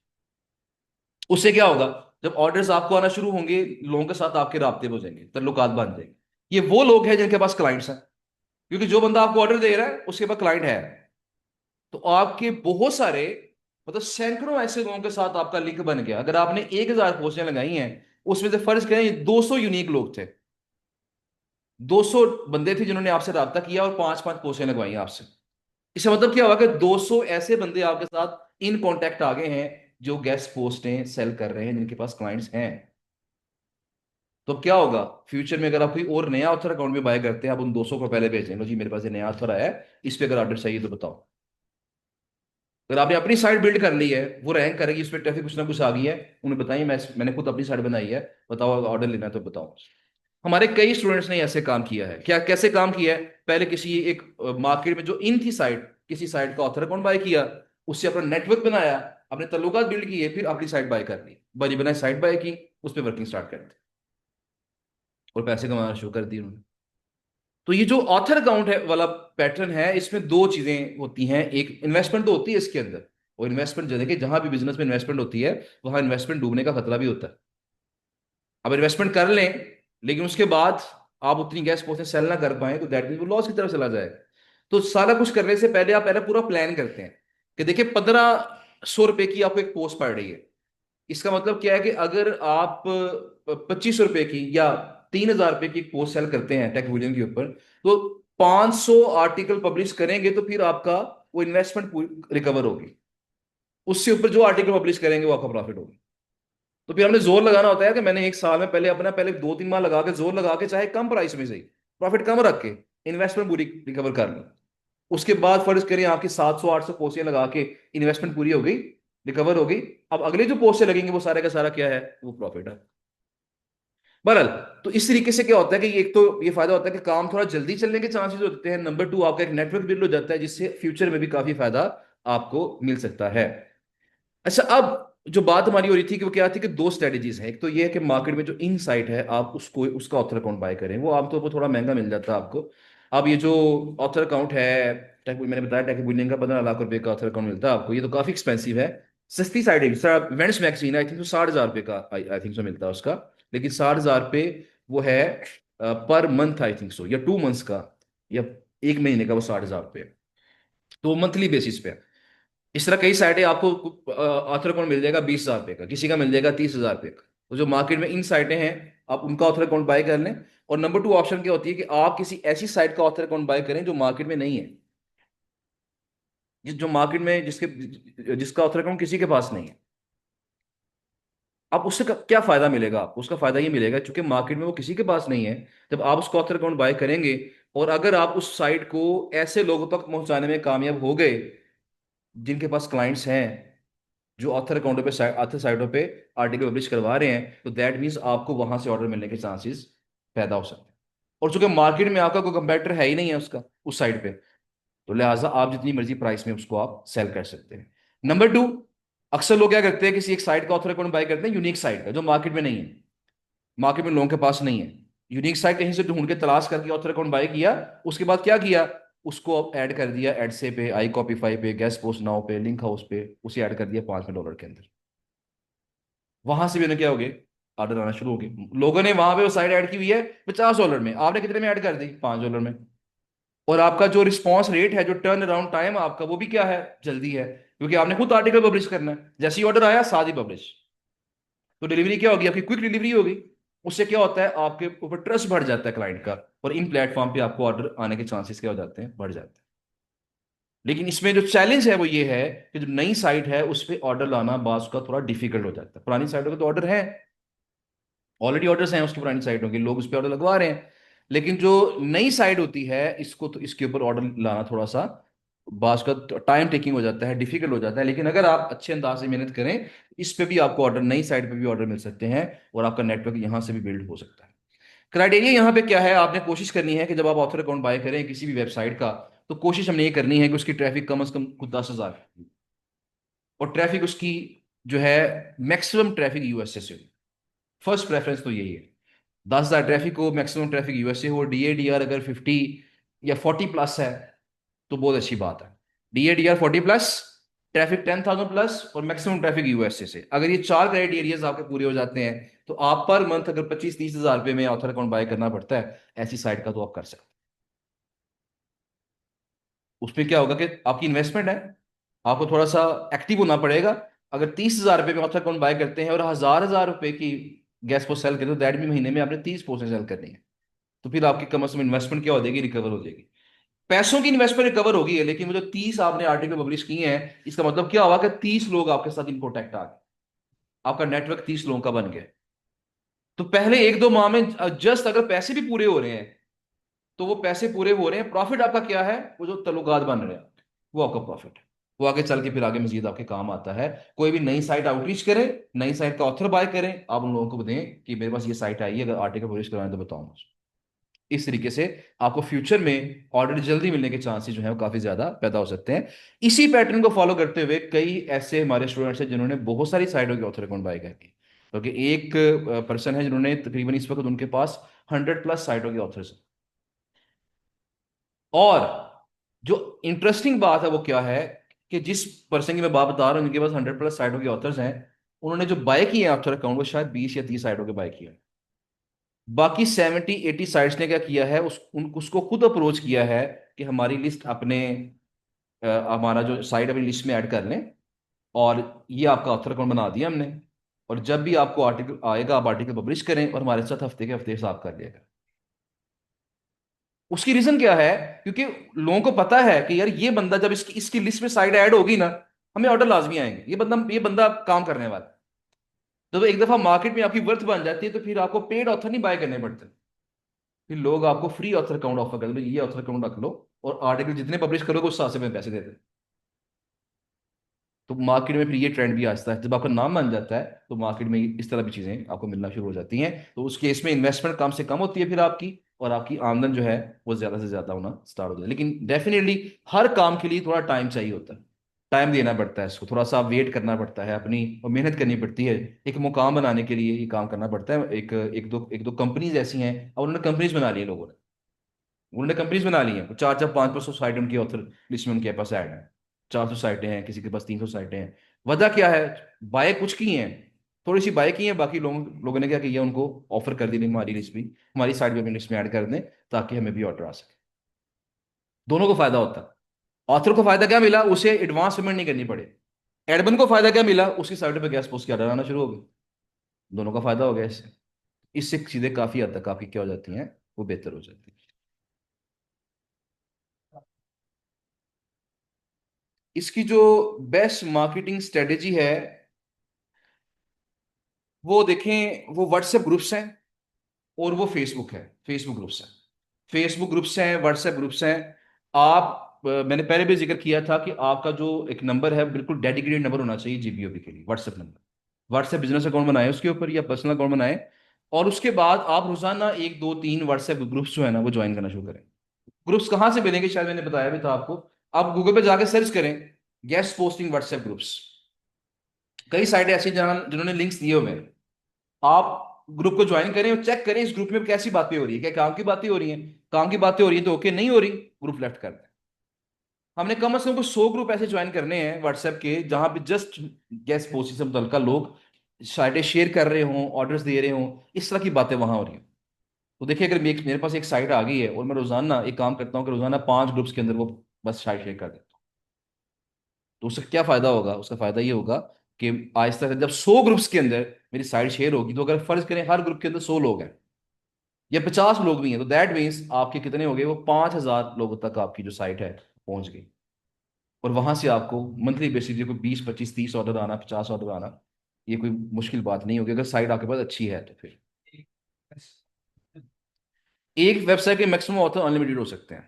उससे क्या होगा, जब ऑर्डर्स आपको आना शुरू होंगे, लोगों के साथ आपके राब्ते हो जाएंगे, तल्लुकात बन जाएंगे। ये वो लोग हैं जिनके पास क्लाइंट्स हैं, क्योंकि जो बंदा आपको ऑर्डर दे रहा है उसके पास क्लाइंट है। तो आपके बहुत सारे, मतलब सैकड़ों ऐसे लोगों के साथ आपका लिंक बन गया। अगर आपने 1,000 पोस्टें लगाई हैं, उसमें से फर्ज करें 200 यूनिक लोग थे, 200 बंदे थे जिन्होंने आपसे रब्ता किया और 5-5 पोस्टें लगवाई आपसे। इसका मतलब क्या हुआ कि 200 ऐसे बंदे आपके साथ इन कांटेक्ट आ गए हैं जो गेस्ट पोस्टें सेल कर रहे हैं, जिनके पास क्लाइंट्स हैं। तो अब क्या होगा, फ्यूचर में अगर आप कोई और नया ऑथर अकाउंट में बाय करते हैं, आप उन 200 को पहले भेज देंगे, जी मेरे पास ये नया ऑथर आया है, इस पे अगर ऑर्डर चाहिए तो बताओ। अगर आपने अपनी साइट बिल्ड कर ली है, वो रैंक करेगी, उस पर ट्रैफिक कुछ ना कुछ आ गई है, उन्हें बताइए मैंने खुद अपनी साइट बनाई है, बताओ ऑर्डर लेना है तो बताओ। हमारे कई स्टूडेंट्स ने ऐसे काम किया है। क्या कैसे काम किया है, पहले किसी एक मार्केट में जो इन थी साइट, किसी साइट का ऑथर अकाउंट बाय किया, उससे अपना नेटवर्क बनाया, अपने तल्लुकात बिल्ड किए, फिर अपनी साइट बाय कर ली, बनी बनाई साइट बाय की, उस पर वर्किंग स्टार्ट कर दी और पैसे कमाना शुरू कर दिए उन्होंने। तो ये जो ऑथर अकाउंट है वाला पैटर्न है, इसमें दो चीजें होती हैं, एक इन्वेस्टमेंट तो होती है इसके अंदर, और इन्वेस्टमेंट जो देखिए जहां भी बिजनेस में इन्वेस्टमेंट होती है, वहां इन्वेस्टमेंट डूबने का खतरा भी होता है। अब इन्वेस्टमेंट कर लें, लेकिन उसके बाद आप उतनी गैस पहुंचे सेल ना कर पाए, तो दैट मीन वो लॉस की तरफ चला जाएगा। तो सारा कुछ करने से पहले आप पहले पूरा प्लान करते हैं कि देखिए 1500 रुपए की आपको एक पोस्ट पड़ रही है, इसका मतलब क्या है कि अगर आप 2500 रुपए की या 3000 रुपए की एक पोस्ट सेल करते हैं टेक विलियम के ऊपर, तो 500 आर्टिकल पब्लिश करेंगे तो फिर आपका वो इन्वेस्टमेंट रिकवर होगी, उससे ऊपर जो आर्टिकल पब्लिश करेंगे वो आपका प्रॉफिट होगा। तो फिर हमने जोर लगाना होता है कि मैंने एक साल में पहले अपना पहले 2-3 माह लगा के जोर लगा के, चाहे कम प्राइस में सही, प्रॉफिट कम रख के इन्वेस्टमेंट पूरी रिकवर कर ली। उसके बाद फर्ज करें आपकी 700-800 पोस्टें लगा के इन्वेस्टमेंट पूरी हो गई, रिकवर हो गई, अब अगले जो पोस्टें लगेंगे वो सारे का सारा क्या है, वो प्रॉफिट है। बहरहाल, तो इस तरीके से क्या होता है कि एक तो ये फायदा होता है कि काम थोड़ा जल्दी चलने के चांसेस होते हैं, नंबर टू आपका एक नेटवर्क बिल्ड हो जाता है जिससे फ्यूचर में भी काफी फायदा आपको मिल सकता है। अच्छा, अब जो बात हमारी हो रही थी कि वो क्या थी कि दो स्ट्रेटेजीज हैं, एक तो ये है कि मार्केट में जो इन साइट है आप उसको उसका ऑथर अकाउंट बाय करें, वो आमतौर पर थोड़ा महंगा मिल जाता है आपको। अब ये जो ऑथर अकाउंट है, टेक मैंने बताया टेक बिल्डिंग का 15 लाख रुपए का ऑथर अकाउंट मिलता है आपको, ये तो काफी एक्सपेंसिव है। सस्ती साइट है sir, vents magazine I think तो 60,000 रुपये का आई थिंक सो मिलता है उसका, लेकिन 60,000 रुपये वो है per month I think so, या 2 मंथ्स का, या एक महीने का, वो 60,000 रुपये, तो मंथली बेसिस पे। इस तरह कई साइटें आपको ऑथर अकाउंट मिल जाएगा 20,000 रुपये का, किसी का मिल जाएगा 30,000 रुपये का। तो जो मार्केट में इन साइटें हैं, आप उनका ऑथर अकाउंट बाय कर लें। और नंबर टू ऑप्शन क्या होती है कि आप किसी ऐसी साइट का ऑथर अकाउंट बाय करें जो मार्केट में नहीं है, जो मार्केट में जिसका ऑथर अकाउंट किसी के पास नहीं है। अब उससे क्या फायदा मिलेगा आपको, उसका फायदा ये मिलेगा क्योंकि मार्केट में वो किसी के पास नहीं है, जब आप उसका ऑथर अकाउंट बाय करेंगे, और अगर आप उस साइट को ऐसे लोगों तक पहुंचाने में कामयाब हो गए जिनके पास क्लाइंट्स हैं, जो ऑथर अकाउंटों पे ऑथर साइटों पे आर्टिकल पब्लिश करवा रहे हैं, तो दैट मीन्स आपको वहां से ऑर्डर मिलने के चांसेस पैदा हो सकते हैं। और चूंकि मार्केट में आपका कोई कंपेटिटर है ही नहीं है उसका उस साइड पे, तो लिहाजा आप जितनी मर्जी प्राइस में उसको आप सेल कर सकते हैं। नंबर टू, अक्सर लोग क्या करते हैं, किसी एक साइट का ऑथर अकाउंट बाय करते हैं यूनिक साइट का जो मार्केट में नहीं है, मार्केट में लोगों के पास नहीं है। यूनिक साइट कहीं से ढूंढ के तलाश करके ऑथर अकाउंट बाय किया, उसके बाद क्या किया, उसको ऐड कर दिया एडसे पे, आई कॉपीफाई पे, गेस्ट पोस्ट नाउ पे, लिंक हाउस पे, उसे ऐड कर दिया $5 के अंदर। वहां से भी उन्हें क्या हो गए, ऑर्डर आना शुरू हो गए। लोगों ने वहां पे वो साइट ऐड की हुई है $50 में, आपने कितने में ऐड कर दी, $5 में। और आपका जो रिस्पॉन्स रेट है, जो टर्न अराउंड टाइम आपका, वो भी क्या है, जल्दी है, क्योंकि आपने खुद आर्टिकल पब्लिश करना है, जैसे ही ऑर्डर आया साथ ही पब्लिश। तो डिलीवरी क्या होगी आपकी, क्विक डिलीवरी होगी। उससे क्या होता है, आपके ऊपर ट्रस्ट बढ़ जाता है क्लाइंट का, और इन प्लेटफॉर्म पे आपको ऑर्डर आने के चांसेस क्या हो जाते हैं, बढ़ जाते हैं। लेकिन इसमें जो चैलेंज है वो ये है कि जो नई साइट है उस पर ऑर्डर लाना बास का थोड़ा डिफिकल्ट हो जाता है। पुरानी साइटों के तो ऑर्डर है, ऑलरेडी ऑर्डर्स हैं उसकी, पुरानी साइटों के लोग उस पर ऑर्डर लगवा रहे हैं। लेकिन जो नई साइट होती है, इसको तो इसके ऊपर ऑर्डर लाना थोड़ा सा बास का टाइम टेकिंग हो जाता है, डिफिकल्ट हो जाता है। लेकिन अगर आप अच्छे अंदाज से मेहनत करें, इस पे भी आपको ऑर्डर, नई साइट पे भी ऑर्डर मिल सकते हैं, और आपका नेटवर्क यहाँ से भी बिल्ड हो सकता है। क्राइटेरिया यहाँ पे क्या है, आपने कोशिश करनी है कि जब आप ऑथर अकाउंट बाय करें किसी भी वेबसाइट का, तो कोशिश हमने ये करनी है कि उसकी ट्रैफिक कम से कम कुछ 10,000, और ट्रैफिक उसकी जो है मैक्सिमम ट्रैफिक यूएसए से हो। फर्स्ट प्रेफरेंस तो यही है, 10,000 ट्रैफिक हो, मैक्सिमम ट्रैफिक यूएसए हो। डीएडीआर अगर 50 या 40 प्लस है तो बहुत अच्छी बात है। डीएडीआर 40 प्लस, ट्रैफिक 10,000 प्लस, और मैक्सिमम ट्रैफिक यूएसए से, अगर ये चार क्राइटेरियाज आपके पूरे हो जाते हैं, तो आप पर मंथ अगर 25-30 हज़ार रुपये में ऑथर अकाउंट बाय करना पड़ता है ऐसी साइट का, तो आप कर सकते हैं। उसमें क्या होगा कि आपकी इन्वेस्टमेंट है, आपको थोड़ा सा एक्टिव होना पड़ेगा। अगर 30,000 रुपये में ऑथर अकाउंट बाय करते हैं और हजार हजार रुपए की गैस पोस्ट सेल करते हो, दैट भी महीने में आपने 30 पोस्टें सेल करनी है, तो फिर आपकी कम से कम इन्वेस्टमेंट क्या हो जाएगी, रिकवर हो जाएगी। पैसों की इन्वेस्टमेंट रिकवर होगी है, लेकिन वो जो 30 आपने आर्टिकल पब्लिश किए हैं, इसका मतलब क्या हुआ कि 30 लोग आपके साथ इन कॉन्टैक्ट आ गए, आपका नेटवर्क 30 लोगों का बन गया। तो पहले 1-2 माह में जस्ट अगर पैसे भी पूरे हो रहे हैं, तो वो पैसे पूरे हो रहे हैं, प्रॉफिट आपका क्या है? वो जो तल्लुकात बन रहे हैं, वो आपका प्रॉफिट है। वो आगे चल के फिर आगे मजीद आपके काम आता है। कोई भी नई साइट आउटरीच करें, नई साइट का ऑथर बाय करें, आप उन लोगों को दें कि मेरे पास ये साइट आई है, अगर आर्टिकल पब्लिश करवाएं तो बताऊं मुझे। इस तरीके से आपको फ्यूचर में ऑर्डर जल्दी मिलने के चांसेस जो है वो काफी ज्यादा पैदा हो सकते हैं। इसी पैटर्न को फॉलो करते हुए कई ऐसे हमारे स्टूडेंट्स हैं जिन्होंने बहुत सारी साइटों के ऑथर अकाउंट बाय करके, क्योंकि एक पर्सन है जिन्होंने तकरीबन इस वक्त उनके पास 100+ साइटों के ऑथर्स हैं। और जो इंटरेस्टिंग बात है वो क्या है, कि जिस पर्सन की मैं बात बता रहा हूँ, उनके पास 100+ साइटों के ऑथर्स हैं, उन्होंने जो बाय किए हैं ऑथर अकाउंट, वो शायद 20 या 30 साइटों के बाय किए हैं। बाकी 70-80 साइट्स ने क्या किया है, उसको खुद अप्रोच किया है कि हमारी लिस्ट अपने हमारा जो साइट अपनी लिस्ट में ऐड कर लें, और ये आपका ऑथर अकाउंट बना दिया हमने, और जब भी आपको आर्टिकल आएगा आप आर्टिकल पब्लिश करें और हमारे साथ हफ्ते के हफ्ते हिसाब कर लिएगा। उसकी रीजन क्या है? क्योंकि लोगों को पता है कि यार ये बंदा जब इसकी इसकी लिस्ट में साइड ऐड होगी ना, हमें ऑर्डर लाजमी आएंगे, ये बंदा काम करने वाला है। तो एक दफा मार्केट में आपकी वर्थ बन जाती है, तो फिर आपको पेड ऑथर नहीं बाय करने पड़ते। फिर लोग आपको फ्री ऑथर अकाउंट ऑफर कर दो, ये ऑथर अकाउंट रख लो, और आर्टिकल जितने पब्लिश करोगे उस हिसाब से मैं पैसे देते हैं। तो मार्केट में फिर ये ट्रेंड भी आता है, जब आपका नाम बन जाता है तो मार्केट में इस तरह की चीजें आपको मिलना शुरू हो जाती हैं। तो उस केस में इन्वेस्टमेंट कम से कम होती है फिर आपकी, और आपकी आमदन जो है वो ज्यादा से ज्यादा होना स्टार्ट हो जाए। लेकिन डेफिनेटली हर काम के लिए थोड़ा टाइम चाहिए होता है, टाइम देना पड़ता है इसको, थोड़ा सा वेट करना पड़ता है अपनी, और मेहनत करनी पड़ती है। एक मुकाम बनाने के लिए ये काम करना पड़ता है। एक दो कंपनीज ऐसी हैं, और उन्होंने कंपनीज बना ली है लोगों ने, उन्होंने कंपनीज बना ली हैं, 4-4 500 साइट उनकी ऑथर लिस्ट में उनके पास ऐड है। 400 साइटें हैं, किसी के पास 300 साइटें हैं। वजह क्या है? बाय कुछ की हैं, थोड़ी सी बाय की हैं, बाकी लोगों ने क्या किया, उनको ऑफर कर दी हमारी लिस्ट भी, हमारी साइट भी अपनी लिस्ट में ऐड कर दें, ताकि हमें भी ऑर्डर आ सके। दोनों को फायदा होता है। ऑथर को फायदा क्या मिला? उसे एडवांस पेमेंट नहीं करनी पड़े। एडमिन को फायदा क्या मिला? उसकी साइट पे गैस पोस्ट के ऑर्डर आना शुरू हो गए। दोनों का फायदा हो गया इससे। इससे चीजें काफी हद तक काफी क्या हो जाती हैं, वो बेहतर हो जाती हैं। इसकी जो बेस्ट मार्केटिंग स्ट्रेटेजी है, वो देखें, वो व्हाट्सएप ग्रुप्स हैं, और वो फेसबुक है, फेसबुक ग्रुप्स हैं। फेसबुक ग्रुप्स हैं, व्हाट्सएप ग्रुप्स हैं। मैंने पहले भी जिक्र किया था कि आपका जो एक नंबर है, बिल्कुल डेडिकेटेड नंबर होना चाहिए जीबीओपी के लिए, WhatsApp number. WhatsApp business account बनाए उसके ऊपर, या पर्सनल अकाउंट बनाए, और उसके बाद आप रोजाना 1 2 3 व्हाट्सएप ग्रुप्स जो है ना वो ज्वाइन करना शुरू करें। ग्रुप्स कहाँ से मिलेंगे, शायद मैंने बताया भी था आपको। आप गूगल पे जाके सर्च करें, गेस्ट पोस्टिंग व्हाट्सएप ग्रुप्स। कई साइटें ऐसी जहां जिन्होंने लिंक्स दिए हुए हैं। आप ग्रुप को ज्वाइन करें और चेक करें इस ग्रुप में कैसी बातें हो रही है, क्या काम की बातें हो रही हैं। काम की बातें हो रही है तो ओके, नहीं हो रही ग्रुप लेफ्ट कर दें। हमने कम से कम कुछ 100 ग्रुप ऐसे ज्वाइन करने हैं व्हाट्सएप के, जहां पे जस्ट गेस्ट पोस्टिंग से मुतल्लिका लोग साइटें शेयर कर रहे हों, ऑर्डर्स दे रहे हों, इस तरह की बातें वहां हो रही हैं। तो देखिए, अगर मेरे पास एक साइट आ गई है, और मैं रोजाना एक काम करता हूँ कि रोजाना 5 ग्रुप्स के अंदर वो बस साइट शेयर कर देता हूँ, तो उससे क्या फायदा होगा? उसका फायदा ये होगा कि आहिस्ता से जब 100 ग्रुप्स के अंदर मेरी साइट शेयर होगी, तो अगर फर्ज करें हर ग्रुप के अंदर 100 लोग हैं, या 50 लोग भी हैं, तो दैट मीन्स आपके कितने हो गए, वो 5,000 लोगों तक आपकी जो साइट है पहुंच गई। और वहां से आपको मंथली बेसिस कोई 20 25 30 ऑर्डर आना, 50 ऑर्डर आना, ये कोई मुश्किल बात नहीं होगी, अगर साइट आपके पास अच्छी है तो फिर। एक वेबसाइट के मैक्सिमम ऑथर अनलिमिटेड हो सकते हैं।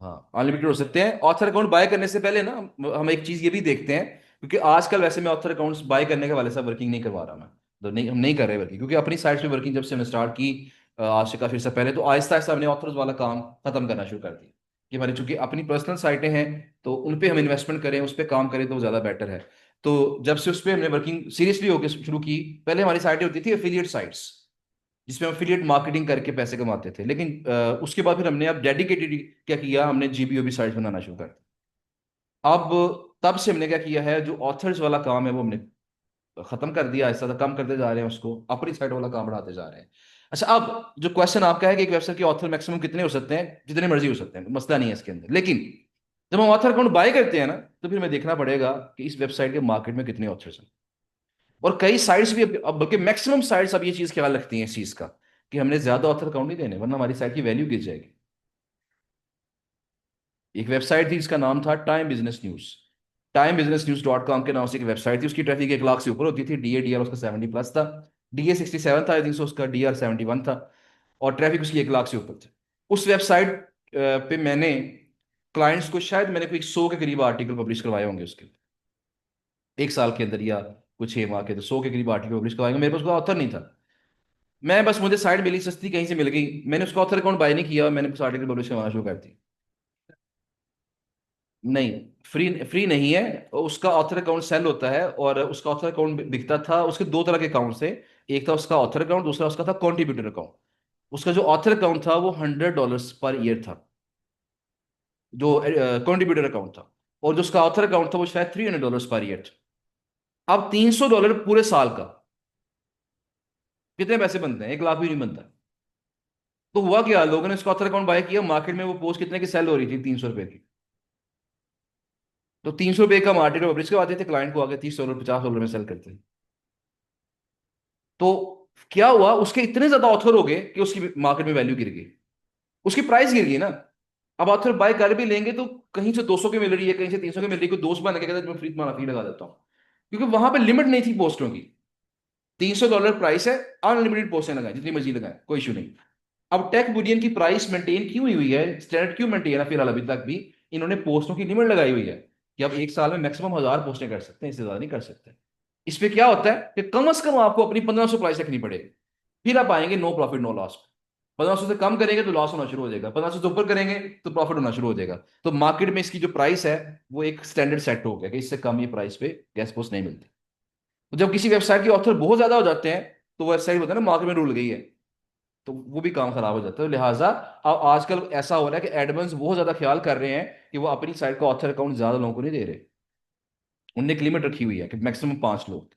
हाँ, अनलिमिटेड हो सकते हैं। ऑथर अकाउंट बाय करने से पहले ना हम एक चीज ये भी देखते हैं, क्योंकि आजकल वैसे मैं ऑथर अकाउंट्स बाय करने के वाले से वर्किंग नहीं करवा रहा मैं। तो नहीं, हम नहीं कर रहे वर्किंग, क्योंकि अपनी साइट पे वर्किंग जब से हमने स्टार्ट की, आज से काफी अर्सा पहले, तो आहिस्ता आहिस्ता हमने ऑथर्स वाला काम खत्म करना शुरू कर दिया। कि हमारी चूंकि अपनी पर्सनल साइटें हैं, तो उन पे हम इन्वेस्टमेंट करें, उस पर काम करें तो ज्यादा बेटर है। तो जब से उस पर हमने वर्किंग सीरियसली होकर शुरू की, पहले हमारी साइटें होती थी एफिलिएट साइट्स, जिसमें हम एफिलिएट मार्केटिंग करके पैसे कमाते थे। लेकिन उसके बाद फिर हमने अब डेडिकेटेड क्या किया, हमने जीबीओबी साइट्स बनाना शुरू कर दिया। अब तब से हमने क्या किया है, जो ऑथर्स वाला काम है वो हमने खत्म कर दिया, ऐसा कम करते जा रहे हैं, उसको अपनी साइट वाला काम बढ़ाते जा रहे हैं। अच्छा, अब जो क्वेश्चन आपका है कि एक वेबसाइट के ऑथर मैक्सिमम कितने हो सकते हैं, जितने मर्जी हो सकते हैं, मसला नहीं है इसके अंदर। लेकिन जब हम ऑथर अकाउंट बाय करते हैं ना, तो फिर हमें देखना पड़ेगा कि इस वेबसाइट के मार्केट में कितने ऑथर्स हैं। और कई साइट्स भी अब बल्कि मैक्सिमम साइट्स अब ये चीज ख्याल रखती हैं इस चीज का, कि हमने ज्यादा ऑथर अकाउंट नहीं देने, वरना हमारी साइट की वैल्यू गिर जाएगी। एक वेबसाइट थी जिसका नाम था time business news. Time business news .com के नाम से एक वेबसाइट थी, उसकी ट्रैफिक 1 लाख से ऊपर होती थी, डीएडीआर उसका 70+ था। DA67 था आई थिंक, उसका DR71 था, और ट्रैफिक उसकी 1 लाख से ऊपर थे। उस वेबसाइट पे मैंने क्लाइंट्स को, शायद मैंने कोई 100 के करीब आर्टिकल पब्लिश करवाए होंगे उसके, 1 साल के अंदर या कुछ 6 माह के अंदर 100 के करीब आर्टिकल पब्लिश करवाए होंगे। मेरे पास कोई ऑथर नहीं था, मैं बस, मुझे साइट मिली सस्ती कहीं से मिल गई, मैंने उसका ऑथर अकाउंट बाय नहीं किया, मैंने बस आर्टिकल पब्लिश करवाना शुरू कर दी। नहीं, फ्री फ्री नहीं है। उसका ऑथर अकाउंट सेल होता है, और उसका ऑथर अकाउंट बिकता था। उसके दो तरह के अकाउंट थे, एक था उसका ऑथर अकाउंट, दूसरा उसका था कॉन्ट्रीब्यूटर अकाउंट। उसका जो ऑथर अकाउंट था वो $100 पर ईयर था, जो कॉन्ट्रीब्यूटर अकाउंट था। और जो उसका ऑथर अकाउंट था वो शायद $300 पर ईयर था। अब $300 पूरे साल का, कितने पैसे बनते हैं? 1 लाख भी नहीं बनता। तो हुआ क्या, लोगों ने उसका ऑथर अकाउंट बाय किया, मार्केट में वो पोस्ट कितने की सेल हो रही थी? ₹300 की। तो ₹300 का हम आर्टिकल पब्लिश करवाते थे, क्लाइंट को आगे $30, $50 में सेल करते थे। तो क्या हुआ, उसके इतने ज्यादा ऑथर हो गए कि उसकी मार्केट में वैल्यू गिर गई, उसकी प्राइस गिर गई ना। अब ऑथर बाय कर भी लेंगे तो कहीं से 200 की मिल रही है, कहीं से 300 की मिल रही है, कोई दोस्त बना के कहता है मैं फ्री, तुम्हारा फी लगा देता हूँ। क्योंकि वहां पे लिमिट नहीं थी पोस्टों की, $300 प्राइस है, अनलिमिटेड पोस्टें लगाएं जितनी मर्जी लगाएं, कोई इशू नहीं। अब टेक बुलियन की प्राइस मेंटेन क्यों हुई है, स्टैंडर्ड क्यों मेंटेन है फिलहाल अभी तक भी? इन्होंने पोस्टों की लिमिट लगाई हुई है कि आप 1 साल में मैक्सिमम 1000 पोस्टें कर सकते हैं, इससे ज्यादा नहीं कर सकते। इस पे क्या होता है कि कम से कम आपको अपनी 1500 प्राइस रखनी पड़ेगी, फिर आप आएंगे नो प्रॉफिट नो लॉस। 1500 से कम करेंगे तो लॉस होना शुरू हो जाएगा, 1500 से ऊपर करेंगे तो प्रॉफिट होना शुरू हो जाएगा। तो मार्केट में इसकी जो प्राइस है वो एक स्टैंडर्ड सेट हो गया कि इससे कम ये प्राइस पे गैस पोस्ट नहीं मिलती। तो जब किसी वेबसाइट के ऑथर बहुत ज्यादा हो जाते हैं तो वेबसाइट होता है ना मार्केट में रुल गई है, तो वो भी काम खराब हो जाता है। लिहाजा अब आजकल ऐसा हो रहा है कि एडमंस बहुत ज्यादा ख्याल कर रहे हैं कि वो अपनी साइट का ऑथर अकाउंट ज्यादा लोगों को नहीं दे रहे। उनने एक लिमिट रखी हुई है कि मैक्सिमम 5 लोग।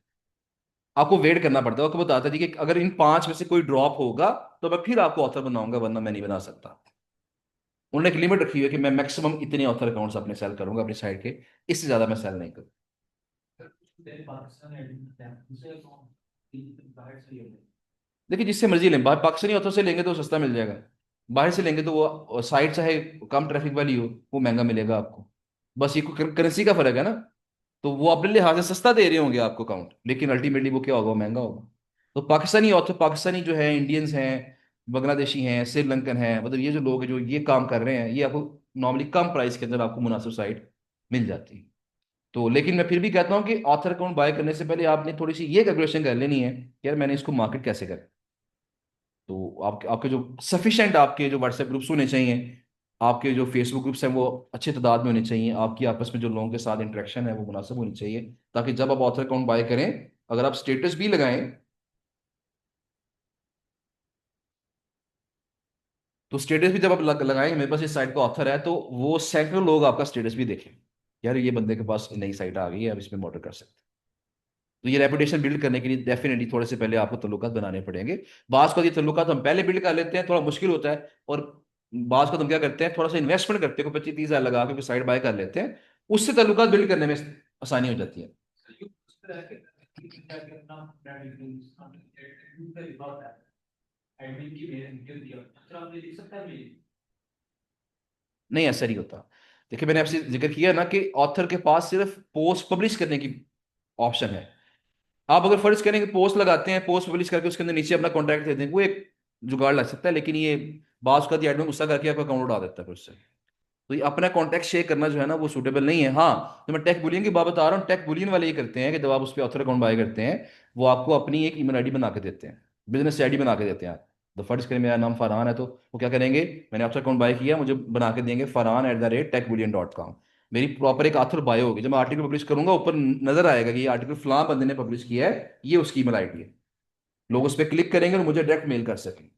आपको वेट करना पड़ता है, आपको बताता है जी कि अगर इन 5 में से कोई ड्रॉप होगा तो मैं फिर आपको ऑथर बनाऊंगा, वरना मैं नहीं बना सकता। उन्होंने एक लिमिट रखी हुई है कि मैं मैक्सिमम इतने ऑथर अकाउंट्स अपने सेल करूंगा अपनी साइट के, इससे ज्यादा मैं सेल नहीं करूँ। देखिए, जिससे मर्जी लें, बाहर पाकिस्तानी ऑथर से लेंगे तो सस्ता मिल जाएगा, बाहर से लेंगे तो वो साइट चाहे कम ट्रैफिक वाली हो वो महंगा मिलेगा आपको। बस ये करेंसी का फर्क है ना। तो वो अपने लिहाज से सस्ता दे रहे होंगे आपको अकाउंट, लेकिन अल्टीमेटली वो क्या होगा, वो महंगा होगा। तो पाकिस्तानी ऑथर, पाकिस्तानी जो है, इंडियंस हैं, बांग्लादेशी हैं, श्रीलंकन हैं, मतलब ये जो लोग हैं जो ये काम कर रहे हैं, ये आपको नॉर्मली कम प्राइस के अंदर आपको मुनासिब साइट मिल जाती है। तो लेकिन मैं फिर भी कहता हूँ कि ऑथर अकाउंट बाय करने से पहले आपने थोड़ी सी ये कैलकुलेशन कर लेनी है कि यार मैंने इसको मार्केट कैसे करें। तो आपके जो सफिशिएंट आपके जो व्हाट्सएप ग्रुप्स होने चाहिए, आपके जो फेसबुक ग्रुप्स हैं वो अच्छी तादाद में होने चाहिए, आपकी आपस में जो लोगों के साथ इंटरेक्शन है वो मुनासिब होनी चाहिए, ताकि जब आप ऑथर अकाउंट बाय करें, अगर आप स्टेटस भी लगाएं, तो स्टेटस भी जब आप लगाएंगे मेरे पास इस साइट का ऑथर है, तो वो सैकड़ों लोग आपका स्टेटस भी देखें, यार ये बंदे के पास नई साइट आ गई है, अब इसमें ऑर्डर कर सकते हैं। तो ये रेपुटेशन बिल्ड करने के लिए डेफिनेटली थोड़े से पहले आपको तल्लुकात बनाने पड़ेंगे। बास का ये तल्लुकात हम पहले बिल्ड कर लेते हैं, थोड़ा मुश्किल होता है। और बास का हम क्या करते हैं, थोड़ा सा इन्वेस्टमेंट करते हैं, कोई 25-30 हज़ार लगा के साइड बाय कर लेते हैं, उससे तल्लुकात बिल्ड करने में आसानी हो जाती है। नहीं, ऐसा नहीं होता। देखिए, मैंने आपसे जिक्र किया ना कि ऑथर के पास सिर्फ पोस्ट पब्लिश करने की ऑप्शन है। आप अगर फर्ज करें कि पोस्ट लगाते हैं, पोस्ट पब्लिश करके उसके अंदर नीचे अपना कॉन्टैक्ट दे दें, वो एक जुगाड़ लग सकता है, लेकिन ये बास का एडमिन गुस्सा करके आपका अकाउंट उड़ा देता है फिर उससे। तो ये अपना कॉन्टैक्ट शेयर करना जो है ना वो सूटेबल नहीं है। हाँ, तो मैं टेक बुलियन की बात बता रहा हूँ, टेक बुलियन वाले ये करते हैं कि जब आप उस पर ऑथर अकाउंट बाय करते हैं, वो आपको अपनी एक ईमेल आईडी बना के देते हैं, बिजनेस आईडी बना के देते हैं। तो फर्ज करें मेरा नाम फरहान है, तो वो क्या करेंगे, मैंने ऑथर अकाउंट बाय किया, मुझे बना के देंगे farhan@techbullion.com। मेरी प्रॉपर एक ऑथर बायो होगी, जब मैं आर्टिकल पब्लिश करूंगा ऊपर नजर आएगा कि ये आर्टिकल फलां बंदे ने पब्लिश किया है, ये उसकी ईमेल आईडी है। लोग उस पर क्लिक करेंगे और मुझे डायरेक्ट मेल कर सकेंगे।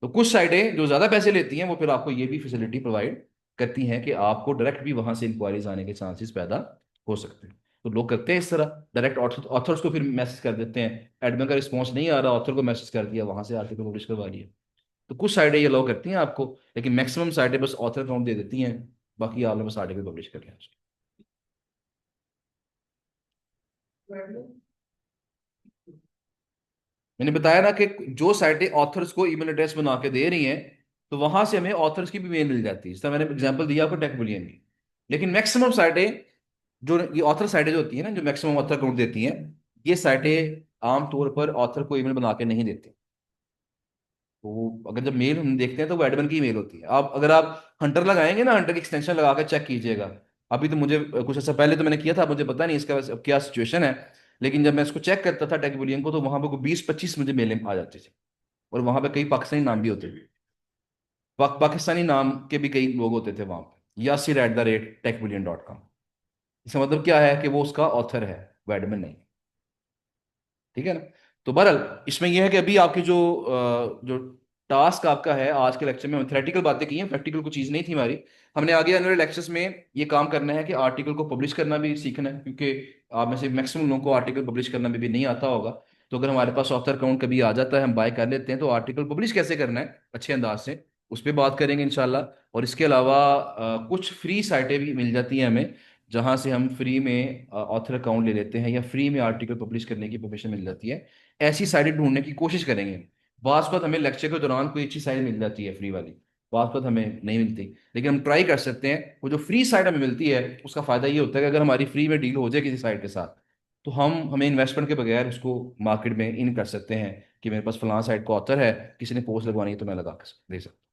तो कुछ साइटें जो ज्यादा पैसे लेती हैं वो फिर आपको ये भी फैसिलिटी प्रोवाइड करती हैं कि आपको डायरेक्ट भी वहां से इंक्वायरीज आने के चांसेस पैदा हो सकते हैं। तो लोग करते हैं इस तरह, डायरेक्ट ऑथर्स को फिर मैसेज कर देते हैं, एडमिन का रिस्पॉन्स नहीं आ रहा, ऑथर को मैसेज कर दिया, वहां से आर्टिकल पब्लिश करवा लिया। तो कुछ साइटें ये लोग करती हैं आपको, लेकिन मैक्सिमम साइटें बस ऑथर अकाउंट दे देती हैं, बाकी आपने बस आर्टिकल पब्लिश कर लिया। मैंने बताया ना कि जो साइटें ऑथर्स को ईमेल एड्रेस बना के दे रही हैं, तो वहां से हमें ऑथर्स की भी मेल मिल जाती है, जिसका मैंने एग्जांपल दिया आपको टेक बुलियन की। लेकिन मैक्सिमम साइटें, जो ये ऑथर साइटें जो होती हैं ना, जो मैक्सिमम ऑथर अकाउंट देती हैं, ये साइटें आमतौर पर ऑथर को ईमेल बना के नहीं देते। तो अगर जब मेल हम देखते हैं तो वो एडमिन की मेल होती है। आप अगर आप हंटर लगाएंगे ना, हंटर की एक्सटेंशन लगा कर चेक कीजिएगा। अभी तो मुझे कुछ ऐसा पहले तो मैंने किया था, मुझे पता नहीं इसका अब क्या सिचुएशन है। लेकिन जब मैं इसको चेक करता था टेकबुलियन को, तो वहां पर 20-25 मुझे मेलें आ जाती थी। और वहां पे कई पाकिस्तानी नाम भी होते थे। पाकिस्तानी नाम के भी कई लोग होते थे वहां पे, yasir@techbullion.com। इसका मतलब क्या है कि वो उसका ऑथर है, वो एडमिन नहीं। ठीक है ना। तो बहरहाल इसमें यह है कि अभी आपकी जो टास्क आपका है, आज के लेक्चर में हम थ्योरेटिकल बातें की हैं, प्रैक्टिकल कोई चीज़ नहीं थी हमारी। हमने आगे आने वाले लेक्चर्स में ये काम करना है कि आर्टिकल को पब्लिश करना भी सीखना है, क्योंकि आप में से मैक्सिमम लोगों को आर्टिकल पब्लिश करना भी नहीं आता होगा। तो अगर हमारे पास ऑथर अकाउंट कभी आ जाता है, हम बाय कर लेते हैं, तो आर्टिकल पब्लिश कैसे करना है अच्छे अंदाज से, उस पर बात करेंगे इंशाल्लाह। और इसके अलावा कुछ फ्री साइटें भी मिल जाती हैं हमें, जहां से हम फ्री में ऑथर अकाउंट ले लेते हैं, या फ्री में आर्टिकल पब्लिश करने की परमिशन मिल जाती है। ऐसी साइटें ढूंढने की कोशिश करेंगे। बात हमें लेक्चर के दौरान कोई अच्छी साइट मिल जाती है फ्री वाली, बात हमें नहीं मिलती। लेकिन हम ट्राई कर सकते हैं, वो जो फ्री साइट हमें मिलती है उसका फायदा ये होता है कि अगर हमारी फ्री में डील हो जाए किसी साइट के साथ, तो हमें इन्वेस्टमेंट के बगैर उसको मार्केट में इन कर सकते हैं कि मेरे पास फलां साइट का ऑथर है, किसी ने पोस्ट लगवानी है तो मैं लगा कर दे सकता हूं।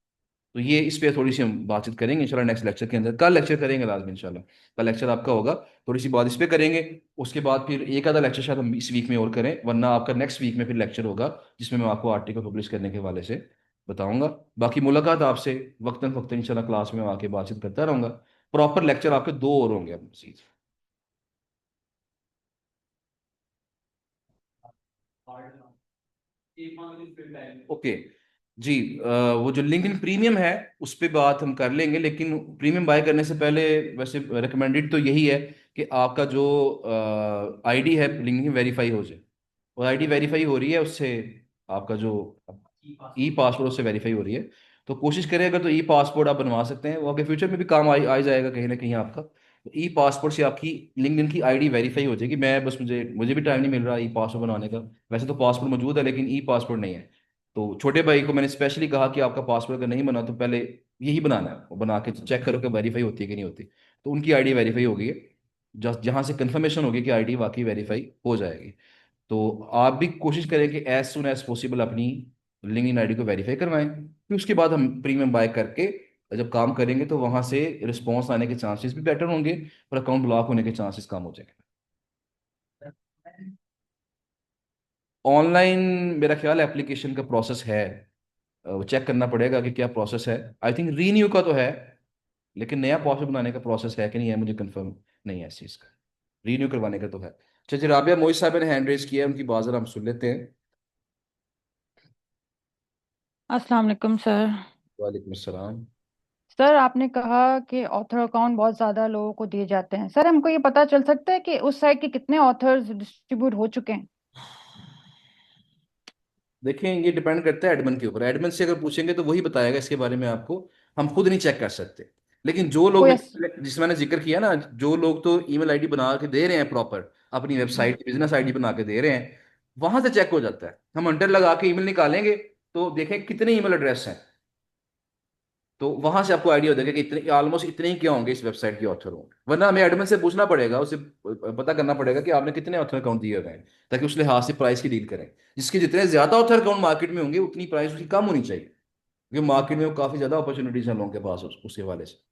तो ये इस पे थोड़ी सी हम बातचीत करेंगे इंशाल्लाह नेक्स्ट लेक्चर के अंदर। कल लेक्चर करेंगे लाजमी इंशाल्लाह। कल लेक्चर आपका होगा, थोड़ी सी बात इस पे करेंगे। उसके बाद फिर एक आधा लेक्चर शायद हम इस वीक में और करें, वरना आपका नेक्स्ट वीक में फिर लेक्चर होगा, जिसमें मैं आपको आर्टिकल पब्लिश करने के हवाले से बताऊंगा। बाकी मुलाकात आपसे वक्तन वक्तन इंशाल्लाह क्लास में आके बातचीत करता रहूंगा। प्रॉपर लेक्चर आपके दो और होंगे अब मजीद। ओके जी। वो जो लिंक्डइन प्रीमियम है उस पे बात हम कर लेंगे, लेकिन प्रीमियम बाय करने से पहले वैसे रिकमेंडेड तो यही है कि आपका जो आईडी है लिंक्डइन वेरीफाई हो जाए। और आईडी वेरीफाई हो रही है उससे, आपका जो ई पासपोर्ट उससे वेरीफाई हो रही है। तो कोशिश करें, अगर तो ई पासपोर्ट आप बनवा सकते हैं, वो आगे फ्यूचर में भी काम आ जाएगा कहीं ना कहीं आपका। तो ई पासपोर्ट से आपकी लिंक्डइन की आईडी वेरीफाई हो जाएगी। मैं बस मुझे मुझे भी टाइम नहीं मिल रहा ई पासपोर्ट बनाने का। वैसे तो पासपोर्ट मौजूद है लेकिन ई पासपोर्ट नहीं है। तो छोटे भाई को मैंने स्पेशली कहा कि आपका पासपोर्ट अगर नहीं बना तो पहले यही बनाना है, वो बना के चेक करो कि वेरीफाई होती है कि नहीं होती। तो उनकी आईडी वेरीफाई हो गई है, जहाँ से कंफर्मेशन होगी कि आईडी वाकई वेरीफाई हो जाएगी। तो आप भी कोशिश करें कि एज सुन एज पॉसिबल अपनी लिंक्डइन आईडी को वेरीफाई करवाएं। फिर उसके बाद हम प्रीमियम बाय करके जब काम करेंगे तो वहां से रिस्पॉन्स आने के चांसेस भी बेटर होंगे, और अकाउंट ब्लॉक होने के चांसेस कम हो जाएंगे। ऑनलाइन मेरा ख्याल एप्लीकेशन का प्रोसेस है, वो चेक करना पड़ेगा कि क्या प्रोसेस है। आई थिंक रीन्यू का तो है, लेकिन नया पासवर्ड बनाने का प्रोसेस है कि नहीं है मुझे कंफर्म नहीं है इस चीज़ का। रीन्यू करवाने का तो है। अच्छा जी, राबिया मोइज साहब ने हैंड रेज किया है, उनकी बात जरा हम सुन लेते हैं। अस्सलाम वालेकुम सर। वालेकुम अस्सलाम। सर आपने कहा कि ऑथर अकाउंट बहुत ज़्यादा लोगों को दिए जाते हैं। सर हमको ये पता चल सकता है कि उस साइट के कितने ऑथर्स डिस्ट्रीब्यूट हो चुके हैं? देखें, ये डिपेंड करता है एडमिन के ऊपर। एडमिन से अगर पूछेंगे तो वही बताएगा इसके बारे में आपको, हम खुद नहीं चेक कर सकते। लेकिन जो लोग कोई जिसमें मैंने जिक्र किया ना, जो लोग तो ईमेल आईडी बना के दे रहे हैं प्रॉपर, अपनी हम्म, वेबसाइट बिजनेस आईडी बना के दे रहे हैं, वहां से चेक हो जाता है। हम अंडर लगा के ईमेल निकालेंगे तो देखें कितने ईमेल एड्रेस हैं, तो वहां से आपको आइडिया हो जाएगा कि इतने ऑलमोस्ट इतने ही क्या होंगे इस वेबसाइट के ऑथर होंगे। वरना हमें एडमिन से पूछना पड़ेगा, उसे पता करना पड़ेगा कि आपने कितने ऑथर अकाउंट दिए हुए हैं, ताकि उस लिहाज से प्राइस की डील करें। जिसके जितने ज्यादा ऑथर अकाउंट मार्केट में होंगे उतनी प्राइस उसकी कम होनी चाहिए, क्योंकि मार्केट में वो काफी ज्यादा अपॉर्चुनिटीज हैं लोगों के पास उसके हवाले से।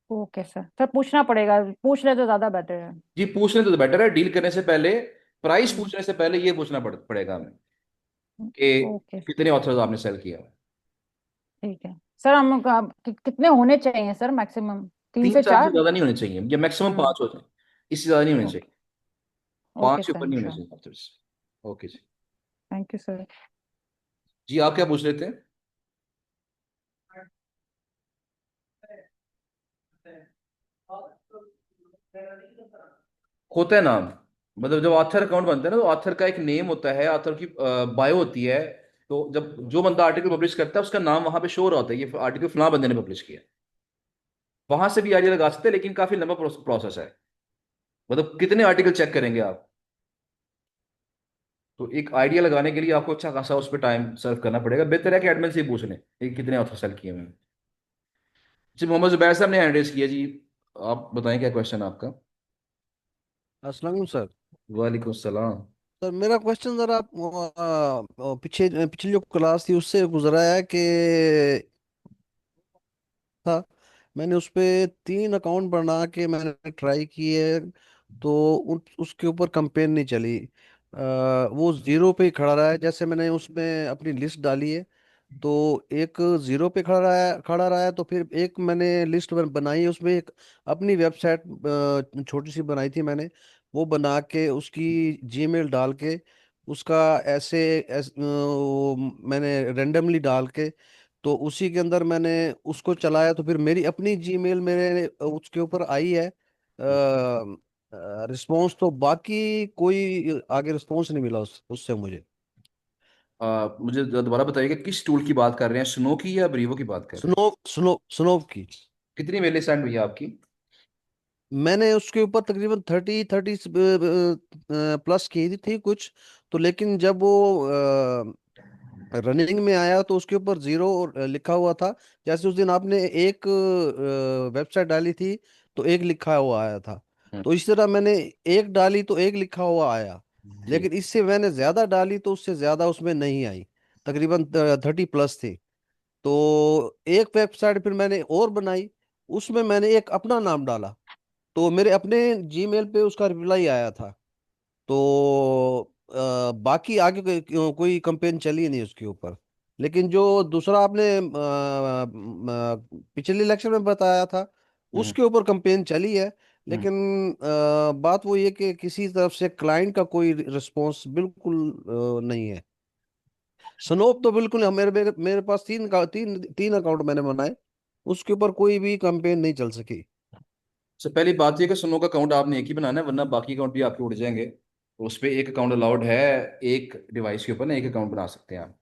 Okay sir. सर पूछना पड़ेगा, पूछ रहे तो ज़्यादा बेटर है। जी पूछने तो बेटर है, डील करने से पहले, प्राइस हम्म, पूछने से पहले ये पूछना पड़ेगा हमें कि ओके कितने ऑथर्स आपने सेल किया है। ठीक है। सर हम कितने होने चाहिए सर मैक्सिमम? तीन तीन से चार से चार ज्यादा नहीं होने चाहिए, या मैक्सिमम हम्म, 5 होते हैं, इससे ज्यादा नहीं होने ओके। चाहिए। ओके 5 से ऊपर नहीं थैंक होने यू। चाहिए ऑथर्स। ओके जी। Thank you sir. जी आप क्या पूछ रहे थे? होता है नाम, मतलब जब ऑथर अकाउंट बनता है ना, तो ऑथर का एक नेम होता है, ऑथर की बायो होती है। तो जब जो बंदा आर्टिकल पब्लिश करता है उसका नाम वहां पे शो हो रहा होता है, ये आर्टिकल फलां बंदे ने पब्लिश किया। वहां से भी आइडिया लगा सकते हैं, लेकिन काफी लंबा प्रोसेस है। मतलब कितने आर्टिकल चेक करेंगे आप? तो एक आइडिया लगाने के लिए आपको अच्छा खासा उस पर टाइम सर्व करना पड़ेगा। बेहतर है कि एडमिन से ही पूछ लें कि कितने ऑथर सेल किए हुए हैं। जी मोहम्मद जुबैर साहब ने हैंड रेस किया जी। आप बताएं क्या क्वेश्चन आपका। अस्सलाम वालेकुम सर। वालेकुम सलाम। सर मेरा क्वेश्चन जरा पीछे पिछली जो क्लास थी उससे गुजरा है कि था, मैंने उस पे 3 अकाउंट बना के मैंने ट्राई किए, तो उसके ऊपर कंपेन नहीं चली। वो जीरो पे ही खड़ा रहा है। जैसे मैंने उसमें अपनी लिस्ट डाली है, तो एक जीरो पे खड़ा रहा है, तो फिर एक मैंने लिस्ट बनाई है, उसमें एक अपनी वेबसाइट छोटी सी बनाई थी मैंने, वो बना के उसकी जीमेल डाल के उसका वो मैंने रेंडमली डाल के, तो उसी के अंदर मैंने उसको चलाया, तो फिर मेरी अपनी जीमेल मेरे उसके ऊपर आई है रिस्पॉन्स। तो बाकी कोई आगे रिस्पॉन्स नहीं मिला उससे मुझे। मुझे दोबारा बताइए कि किस टूल की बात कर रहे हैं, स्नो की या ब्रीवो की बात कर रहे हैं? स्नोव की। कितनी मेल सेंड हुई है आपकी? मैंने उसके ऊपर तकरीबन 30 प्लस की थी कुछ। तो लेकिन जब वो रनिंग में आया तो उसके ऊपर जीरो लिखा हुआ था। जैसे उस दिन आपने एक वेबसाइट डाली थी, तो एक लिखा हुआ आया था। हम्म, तो इस तरह मैंने एक डाली तो एक लिखा हुआ आया। ठीक। लेकिन इससे मैंने ज्यादा डाली तो उससे ज्यादा उसमें नहीं आई, तकरीबन 30 प्लस थी। तो एक वेबसाइट फिर मैंने और बनाई, उसमें मैंने एक अपना नाम डाला, तो मेरे अपने जीमेल पे उसका रिप्लाई आया था। तो बाकी आगे कोई कंपेन चली नहीं उसके ऊपर। लेकिन जो दूसरा आपने पिछले इलेक्शन में बताया था, हम्म। उसके ऊपर कंपेन चली है। हम्म। लेकिन बात वो ये कि किसी तरफ से क्लाइंट का कोई रिस्पॉन्स बिल्कुल नहीं है। स्नोप तो बिल्कुल मेरे मेरे मेरे पास तीन अकाउंट मैंने बनाए, उसके ऊपर कोई भी कंपेन नहीं चल सकी। सबसे पहली बात यह कि सुनो का अकाउंट आपने एक ही बनाना है, वरना बाकी अकाउंट भी आपके उड़ जाएंगे। तो उस पर एक अकाउंट अलाउड है, एक डिवाइस के ऊपर ना एक अकाउंट बना सकते हैं आप।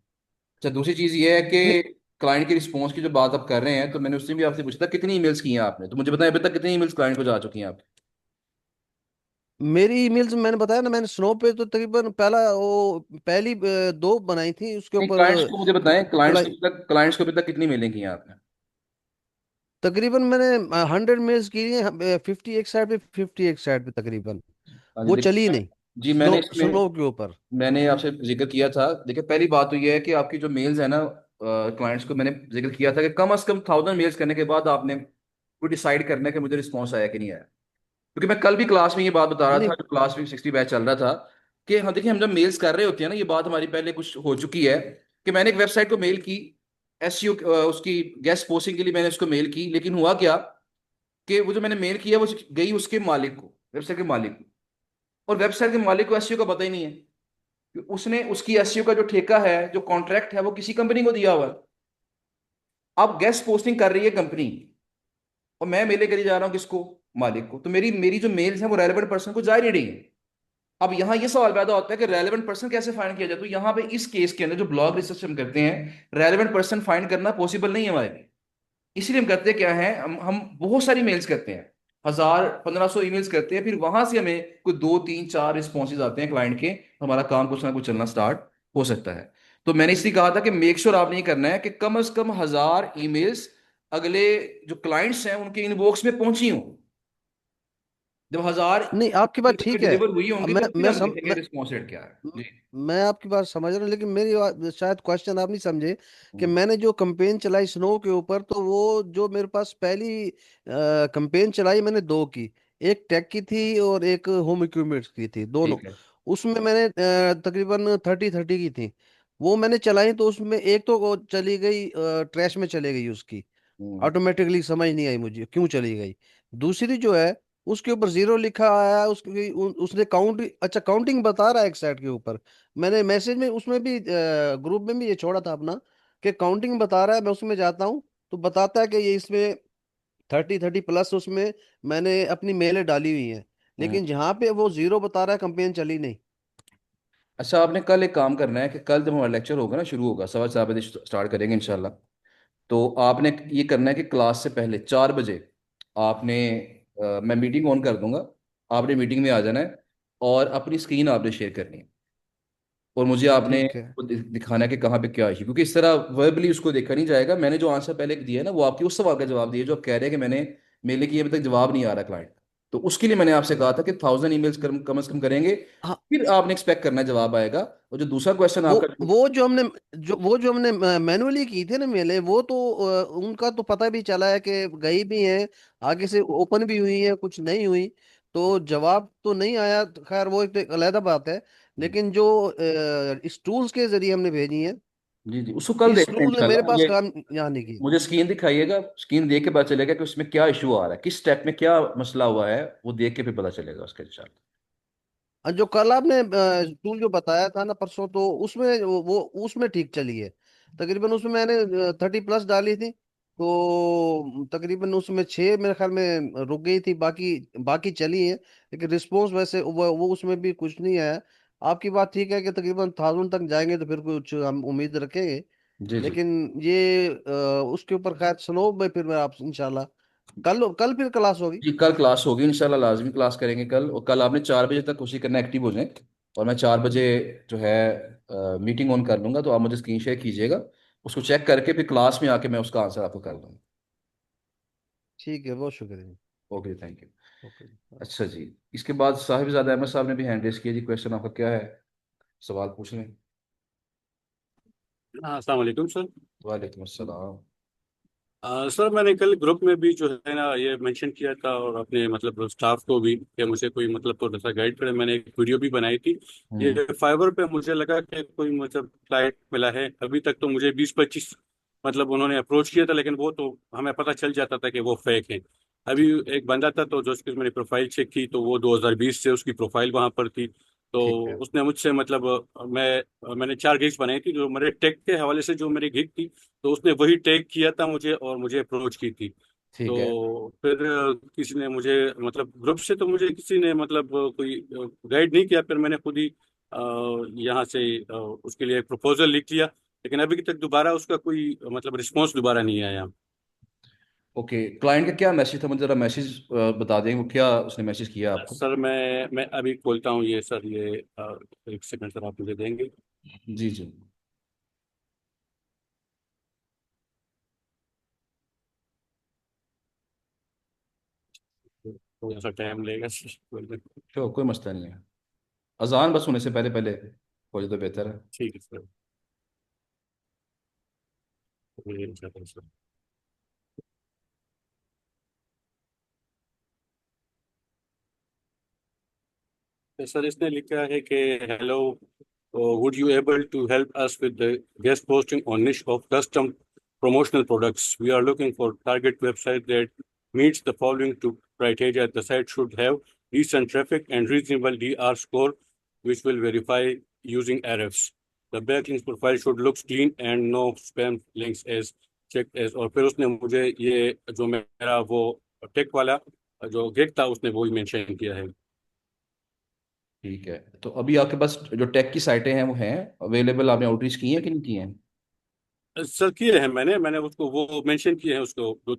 अच्छा, दूसरी चीज़ ये है नहीं, कि क्लाइंट की रिस्पॉन्स की जो बात आप कर रहे हैं, तो मैंने उससे भी आपसे पूछा था कितनी ईमेल्स की हैं आपने, तो मुझे बताएं अभी तक कितनी ईमेल्स क्लाइंट को जा चुकी हैं आपकी? मेरी ईमेल्स मैंने बताया ना, मैंने स्नो पे तो तकरीबन पहली दो बनाई थी, उसके नहीं, ऊपर क्लाइंट्स को मुझे बताएं, रिप्लाई। क्लाइंट्स को अभी तक कितनी मेलें की हैं आपने? तकरीबन मैंने 100 मेल्स की है, 50 एक साइड पे तकरीबन। हाँ जी, वो चली देखिए। नहीं जी, मैंने इसमें स्नो के ऊपर। मैंने आपसे जिक्र किया था। देखिए, पहली बात तो ये है कि आपकी जो मेल्स है ना, क्लाइंट्स को मैंने जिक्र किया था कि कम से कम 1000 मेल्स करने के बाद आपने कोई डिसाइड करना है कि मुझे रिस्पॉन्स आया कि नहीं आया। क्योंकि मैं कल भी क्लास में ये बात बता रहा नहीं था, जो क्लास में 60 बैच चल रहा था, कि हम देखिए, हम जब मेल्स कर रहे होते हैं ना, ये बात हमारी पहले कुछ हो चुकी है कि मैंने एक वेबसाइट को मेल की, एसईओ उसकी गेस्ट पोस्टिंग के लिए मैंने उसको मेल की, लेकिन हुआ क्या कि वो जो मैंने मेल किया वो गई उसके मालिक को, वेबसाइट के मालिक को। और वेबसाइट के मालिक को एसईओ का पता ही नहीं है कि उसने उसकी एसईओ का जो ठेका है, जो कॉन्ट्रैक्ट है, वो किसी कंपनी को दिया हुआ है। अब गेस्ट पोस्टिंग कर रही है कंपनी, और मैं मेले करी जा रहा हूँ किसको? मालिक को। तो मेरी मेरी जो मेल्स हैं वो रेलेवेंट पर्सन को जा ही नहीं रही है। अब यहाँ ये सवाल पैदा होता है कि रेलेवेंट पर्सन कैसे फाइंड किया जाए। तो यहाँ पे इस केस के अंदर जो ब्लॉग रिसर्च हम करते हैं, रेलेवेंट पर्सन फाइंड करना पॉसिबल नहीं है हमारे लिए। इसलिए हम करते क्या है, हम बहुत सारी मेल्स करते हैं, 1000 1500 ईमेल्स करते हैं, फिर वहां से हमें कोई 2 3 4 रिस्पॉन्सेज आते हैं क्लाइंट के, हमारा काम कुछ ना कुछ चलना स्टार्ट हो सकता है। तो मैंने इसलिए कहा था कि मेक श्योर आपने ये करना है कि कम से कम 1000 ईमेल्स अगले जो क्लाइंट्स हैं उनके इनबॉक्स में पहुंची हों। जब 1000 नहीं, आपकी बात ठीक है। डिलीवर हुई होंगी, मैं तो फिर मैं हम सम, देखेंगे रिस्पॉन्स रेट क्या है म- जी। मैं आपकी बात समझ रहा हूँ, लेकिन मेरी शायद क्वेश्चन आप नहीं समझे कि हम्म, मैंने जो कंपेन चलाई स्नो के ऊपर, तो वो जो मेरे पास पहली कंपेन चलाई मैंने दो की, एक टेक की थी और एक होम इक्विपमेंट्स की थी, दोनों। ठीक है। उसमें मैंने तकरीबन 30 30 की थी। वो मैंने चलाई तो उसमें एक तो वो चली गई, ट्रैश में चली गई उसकी, हम्म। ऑटोमेटिकली समझ नहीं आई मुझे क्यों चली गई। दूसरी जो है, उसके ऊपर जीरो लिखा आया, उसने काउंट, अच्छा काउंटिंग बता रहा है एक साइड के ऊपर। मैंने मैसेज में उसमें भी ग्रुप में भी ये छोड़ा था अपना, कि काउंटिंग बता रहा है। मैं उसमें जाता हूँ तो बताता है कि ये इसमें 30 30 प्लस उसमें मैंने अपनी मेलें डाली हुई हैं। हम्म। लेकिन जहाँ पे वो जीरो बता रहा है, कंपेन चली नहीं। अच्छा, आपने कल एक काम करना है कि कल जब हमारा लेक्चर होगा ना, शुरू होगा 4:15 बजे स्टार्ट करेंगे इंशाल्लाह। तो आपने ये करना है कि क्लास से पहले 4 बजे आपने मैं मीटिंग ऑन कर दूंगा, आपने मीटिंग में आ जाना है, और अपनी स्क्रीन आपने शेयर करनी है, और मुझे आपने ठीक है। वो दिखाना है कि कहाँ पे क्या इशू, क्योंकि इस तरह वर्बली उसको देखा नहीं जाएगा। मैंने जो आंसर पहले दिया है ना, वो आपके उस सवाल का जवाब दिया जो आप कह रहे हैं कि मैंने मेले की अभी तक जवाब नहीं आ रहा क्लाइंट। तो उसके लिए मैंने आपसे कहा था कि 1000 ईमेल्स कम से कम करेंगे, हाँ। फिर आपने एक्सपेक्ट करना है जवाब आएगा। और जो दूसरा क्वेश्चन वो आपका वो जो हमने मैनुअली की थी ना मेले, वो तो उनका तो पता भी चला है कि गई भी है, आगे से ओपन भी हुई है, कुछ नहीं हुई। तो जवाब तो नहीं आया, तो खैर वो एक तो एक अलग बात है। लेकिन जो इस टूल्स के जरिए हमने भेजी है, जी जी, उसको कल इस देखते हैं टूल ने मेरे इंशाल्लाह। पास मुझे काम यहाँ नहीं किया। मुझे स्क्रीन दिखाइएगा, स्क्रीन देख के पता चलेगा कि उसमें क्या इशू आ रहा है, किस स्टेप में क्या मसला हुआ है, वो देख के फिर पता चलेगा उसका इंशाल्लाह। और जो कल आपने टूल जो बताया था ना परसों, तो उसमें वो उसमें ठीक चली है। तकरीबन उसमें मैंने 30+ डाली थी, तो तकरीबन उसमें 6 मेरे ख्याल में रुक गई थी, बाकी बाकी चली है। लेकिन रिस्पॉन्स वैसे वो उसमें भी कुछ नहीं आया। आपकी बात ठीक है कि तकरीबन 1000 तक जाएंगे तो फिर कुछ हम उम्मीद रखेंगे। जी जी लेकिन ये उसके ऊपर खैर स्लो में फिर मैं आप इंशाल्लाह कल कल फिर क्लास होगी। जी, कल क्लास होगी इंशाल्लाह, लाजमी क्लास करेंगे कल। और कल आपने 4 बजे तक कोशिश करना एक्टिव हो जाए, और मैं 4 बजे जो है मीटिंग ऑन कर लूंगा, तो आप मुझे स्क्रीन शेयर कीजिएगा, उसको चेक करके फिर क्लास में आके मैं उसका आंसर आपको कर दूंगा। ठीक है, बहुत शुक्रिया। Okay, thank you. ओके। अच्छा जी, इसके बाद साहिबजादा अहमद साहब ने भी हैंड रेस किया जी। क्वेश्चन आपका क्या है, सवाल पूछ लें। हाँ, अस्सलाम वालेकुम सर। वालेकुम अस्सलाम। सर, मैंने कल ग्रुप में भी जो है ना ये मेंशन किया था, और अपने मतलब स्टाफ को भी, कि मुझे कोई मतलब थोड़ा सा गाइड करे। मैंने एक वीडियो भी बनाई थी। ये हम्म। फाइवर पे मुझे लगा कि कोई मतलब क्लाइंट मिला है। अभी तक तो मुझे 20-25 मतलब उन्होंने अप्रोच किया था, लेकिन वो तो हमें पता चल जाता था कि वो फेक है। अभी एक बंदा था, तो जो उसकी मैंने प्रोफाइल चेक की, तो वो 2020 से उसकी प्रोफाइल वहां पर थी। तो ठीक है। उसने मुझसे मतलब मैंने 4 गिग्स बनाई थी, जो मेरे टेक के हवाले से जो मेरी गिग थी। तो उसने वही टैग किया था मुझे, और मुझे अप्रोच की थी। ठीक है। तो फिर किसी ने मुझे मतलब ग्रुप से तो मुझे किसी ने मतलब कोई गाइड नहीं किया। फिर मैंने खुद ही यहाँ से उसके लिए एक प्रपोजल लिख लिया। लेकिन अभी तक दोबारा उसका कोई मतलब रिस्पॉन्स दोबारा नहीं आया। ओके, क्लाइंट का क्या मैसेज था, मुझे जरा मैसेज बता देंगे, वो क्या उसने मैसेज किया आपको। सर, मैं अभी खोलता हूँ ये सर, ये एक सेकंड सर, आप मुझे देंगे? जी जी। थोड़ा सा टाइम लेगा सर। तो कोई मसला नहीं है, अजान बस होने से पहले पहले हो जाए तो बेहतर है। ठीक है सर। ये सर, तो सर इसने लिखा है कि hello, would you able to help us with the guest posting on niche of custom promotional products? We are looking for target website that meets the following two criteria. The site should have decent traffic and reasonable DR score, which will verify using Ahrefs. The backlinks profile should look clean and no spam links as checked as। और फिर उसने मुझे ये जो मेरा वो take वाला जो गेट था, उसने वो ही मेंशन किया है। ठीक है, तो अभी आपके पास जो टेक की साइटें हैं वो हैं अवेलेबल, आपने आउटरीच की हैं कि नहीं की हैं। सर, किए हैं मैंने उसको वो मेंशन किए हैं उसको।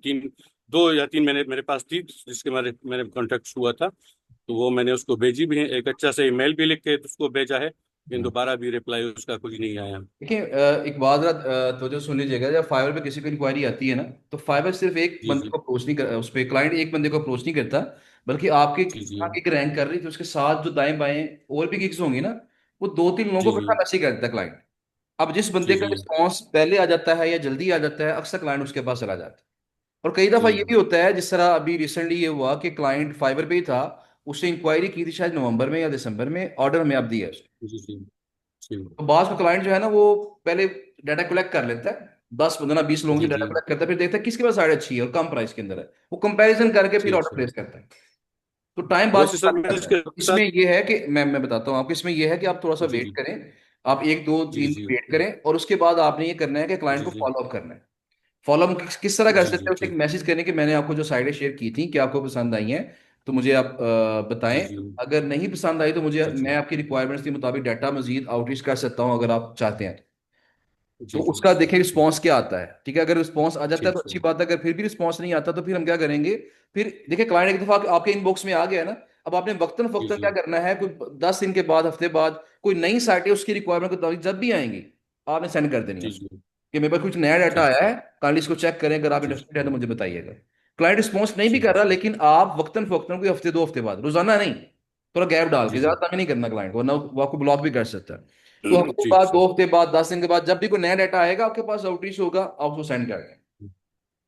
2 या 3 मैंने मेरे पास थी, जिसके मेरे मेरे कॉन्टेक्ट हुआ था। तो वो मैंने उसको भेजी भी है, एक अच्छा से ईमेल भी लिख के उसको भेजा है, लेकिन हम्म। दोबारा भी रिप्लाई उसका कुछ नहीं आया। देखिए, एक बात जरा तो जो सुन लीजिएगा, जब फाइवर पे किसी को इंक्वायरी आती है ना, तो फाइवर सिर्फ एक जी बंदे जी। को अप्रोच नहीं कर, उस पर क्लाइंट एक बंदे को अप्रोच नहीं करता, बल्कि आपके जी जी। जहाँ की रैंक कर रही थी उसके साथ जो दाएं बाएं और भी गिग्स होंगी ना, वो 2-3 लोगों को जी इकट्ठा जी। मैसेज कर देता है क्लाइंट। अब जिस जी बंदे का जी। रिस्पॉन्स पहले आ जाता है या जल्दी आ जाता है, अक्सर क्लाइंट उसके पास चला जाता है। और कई दफा ये जी भी होता है, जिस तरह अभी रिसेंटली ये हुआ कि क्लाइंट फाइवर पे ही था, उससे इंक्वायरी की थी शायद नवंबर में या दिसंबर में, ऑर्डर हमें अब दिया है। जी। जी जी। तो बास का क्लाइंट जो है ना, वो पहले डाटा कलेक्ट कर लेता है, 10 15 20 लोगों से जी डाटा जी। कलेक्ट करता है, फिर देखता है किसके पास साइड अच्छी है और कम प्राइस के अंदर है, वो कंपैरिजन करके फिर ठीक ऑर्डर सर। प्लेस करता है। तो टाइम बाद में वैसे सर काफी मैं लगता है। इसके तो इसमें साथ। ये है कि मैं बताता हूँ आपको, इसमें ये है कि आप थोड़ा सा जी वेट जी। करें, आप एक दो जी तीन जी। वेट करें, और उसके बाद आपने ये करना है कि क्लाइंट जी को जी। फॉलो अप करना है। फॉलो अप किस तरह कर जी सकते जी। हैं, उसे एक ठीक। मैसेज करने के, मैंने आपको जो साइडें शेयर की थी कि आपको पसंद आई हैं, तो मुझे आप बताएं। जी जी। अगर नहीं पसंद आई तो मुझे, जी मैं जी। आपकी रिक्वायरमेंट्स के मुताबिक डाटा मजीद आउटरीच कर सकता हूं, अगर आप चाहते हैं। तो जी जी। उसका देखें रिस्पॉन्स क्या आता है, ठीक है। अगर रिस्पॉन्स आ जाता है ठीक तो अच्छी सर। बात है, अगर फिर भी रिस्पॉन्स नहीं आता तो फिर हम क्या करेंगे। फिर देखिए, क्लाइंट एक दफा आपके इनबॉक्स में आ गया है ना, अब आपने वक्तन जी फक्तन क्या जी। करना है, कोई 10 दिन के बाद, हफ्ते बाद, कोई नई साइटें उसकी रिक्वायरमेंट के मुताबिक जब भी आएंगी, आपने सेंड कर देनी है जी उसको जी। कि मेरे पास कुछ नया डाटा ठीक आया सर। है, काइंडली इसको चेक करें, अगर आप जी इंटरेस्टेड है तो जी। मुझे बताइएगा। क्लाइंट रिस्पॉन्स नहीं भी जी कर रहा, लेकिन आप वक्तन फवक्तन कोई हफ्ते 2 हफ्ते बाद, रोजाना नहीं, थोड़ा गैप डाल के, जी ज्यादा टाइम नहीं करना क्लाइंट को, वरना वो आपको ब्लॉक भी कर सकता है। तो हफ्ते जी बाद, सर। 2 हफ्ते बाद, 10 दिन के बाद, जब भी कोई नया डाटा आएगा आपके पास, आउटरीच होगा, आप उसको सेंड कर दें।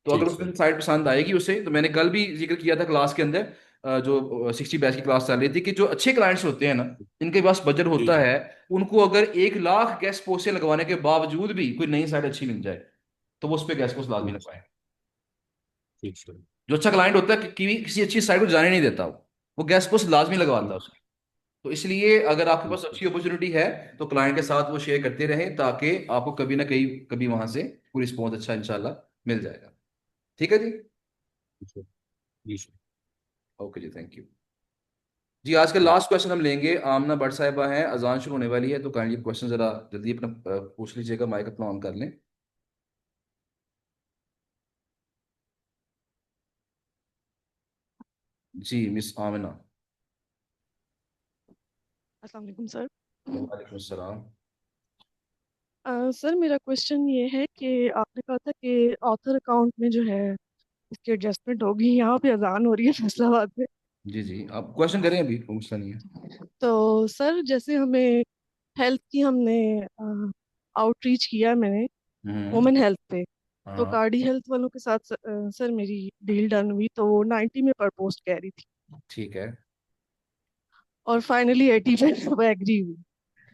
तो अगर ठीक उसमें सर। से साइट पसंद आएगी उसे, तो मैंने कल भी जिक्र किया था क्लास के अंदर, जो 60 बैच की क्लास चल रही थी, कि जो अच्छे क्लाइंट्स होते हैं ना, इनके पास बजट जी होता जी। है, उनको अगर 1 लाख गेस्ट पोस्ट लगवाने के बावजूद भी कोई नई साइट अच्छी मिल जाए, तो वो उस पर गेस्ट पोस्ट लाजमी ठीक लगवाएं। ठीक सर। जो अच्छा क्लाइंट होता है कि किसी अच्छी साइट को जाने नहीं देता, वो गेस्ट पोस्ट लाजमी लगवाता है ठीक उसकी। तो इसलिए अगर आपके ठीक पास सर। अच्छी अपॉर्चुनिटी है, तो क्लाइंट के साथ वो शेयर करते रहें, ताकि आपको कभी ना कहीं, कभी वहां से कोई रिस्पॉन्स अच्छा इंशाल्लाह मिल जाएगा। ठीक है जी। जी सर। जी सर। ओके जी, थैंक यू जी। आज का लास्ट क्वेश्चन हम लेंगे, आमना भट्ट साहिबा हैं, अजान शुरू होने वाली है, तो काइंडली क्वेश्चन जरा जल्दी अपना पूछ लीजिएगा, माइक अपना ऑन कर लें। जी मिस आमिना। अस्सलाम वालेकुम सर। वालेकुम अस्सलाम। सर मेरा क्वेश्चन ये है कि आपने कहा था कि ऑथर अकाउंट में जो है इसकी एडजस्टमेंट होगी, यहाँ पे अजान हो रही है फैसलाबाद में। जी जी, आप क्वेश्चन करें, अभी कोई मसला नहीं है। तो सर जैसे हमें हेल्थ की हमने आउटरीच किया मैंने हम्म। वुमेन हेल्थ पे, तो हाँ। कार्डी हेल्थ वालों के साथ सर मेरी डील डन हुई, तो वो 90 में पर पोस्ट कह रही थी ठीक है। और फाइनली 80 पे वो एग्री हुई,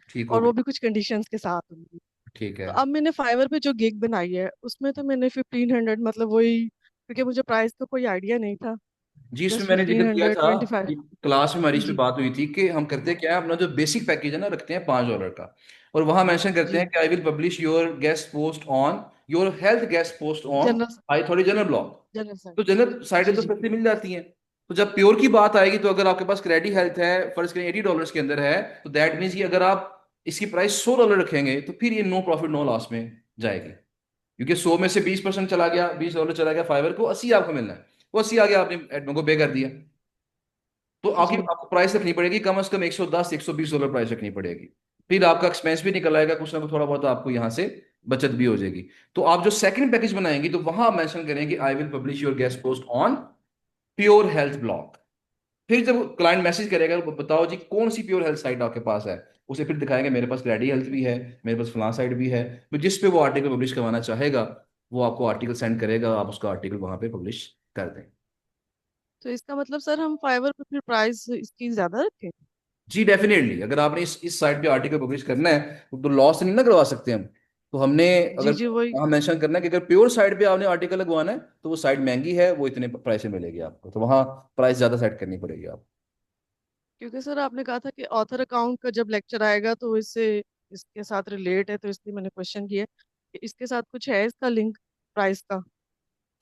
ठीक हो और वो गया। भी कुछ कंडीशंस के साथ हुई। ठीक है तो अब मैंने फाइवर पे जो गिग बनाई है उसमें तो मैंने 1500 मतलब वही, क्योंकि मुझे प्राइस का कोई आइडिया नहीं था, जी, इसमें जस्ट मैंने फिफ्टीन जिक्र किया हंड्रेड था ट्वेंटी फाइव कि क्लास में हमारी इस पे जी बात हुई थी कि हम करते क्या है, अपना जो बेसिक पैकेज है ना, रखते हैं $5 का, और वहां मेंशन करते हैं जी कि I will publish your guest post on, your health guest post on general I थॉड़ी जनरल ब्लॉग। जनरल सर तो जनरल साइटें जी तो जी सस्ती मिल जाती हैं। तो जब प्योर की बात आएगी, तो अगर आपके पास क्रेडिट हेल्थ है, फर्ज करें $80 के अंदर है, तो दैट मीन्स कि अगर आप इसकी प्राइस $100 रखेंगे, तो फिर ये नो प्रॉफिट नो लॉस में जाएगी, क्योंकि 100 में से 20% चला गया, $20 चला गया, फाइबर को 80 आपको मिलना है, वो 80 आ गया, आपने एडमिन को पे कर दिया। तो आपकी जी आपको प्राइस रखनी पड़ेगी कम से कम 110 $120 प्राइस रखनी पड़ेगी। फिर आपका एक्सपेंस भी निकल आएगा, कुछ ना कुछ थोड़ा बहुत आपको यहाँ से बचत भी हो जाएगी। तो आप जो सेकंड पैकेज बनाएंगे, तो वहां मेंशन करेंगे आई will publish your guest post on pure health blog. फिर जब क्लाइंट मैसेज करेगा, बताओ जी कौन सी प्योर हेल्थ साइट आपके पास है, उसे फिर दिखाएंगे मेरे पास क्रेडी हेल्थ भी है, मेरे पास फलां साइट भी है। तो जिस पे वो आर्टिकल पब्लिश करवाना चाहेगा, वो आपको आर्टिकल सेंड करेगा, आप उसका आर्टिकल वहां पे पब्लिश कर दें। तो इसका मतलब सर हम फाइवर पे फिर प्राइस इसकी ज्यादा रखें? जी डेफिनेटली, अगर आपने इस साइट पे आर्टिकल पब्लिश करना है, तो लॉस नहीं ना करवा सकते हम। तो हमने, जी अगर जी वही, वहाँ मेंशन करना है कि अगर प्योर साइट पे आपने आर्टिकल लगवाना है, तो वो साइट महंगी है, वो इतने प्राइस में मिलेगी आपको, तो वहाँ प्राइस ज्यादा सेट करनी पड़ेगी आपको। क्योंकि सर आपने कहा था कि ऑथर अकाउंट का जब लेक्चर आएगा तो इससे इसके साथ रिलेट है, तो इसलिए मैंने क्वेश्चन किया कि इसके साथ कुछ है इसका लिंक प्राइस का।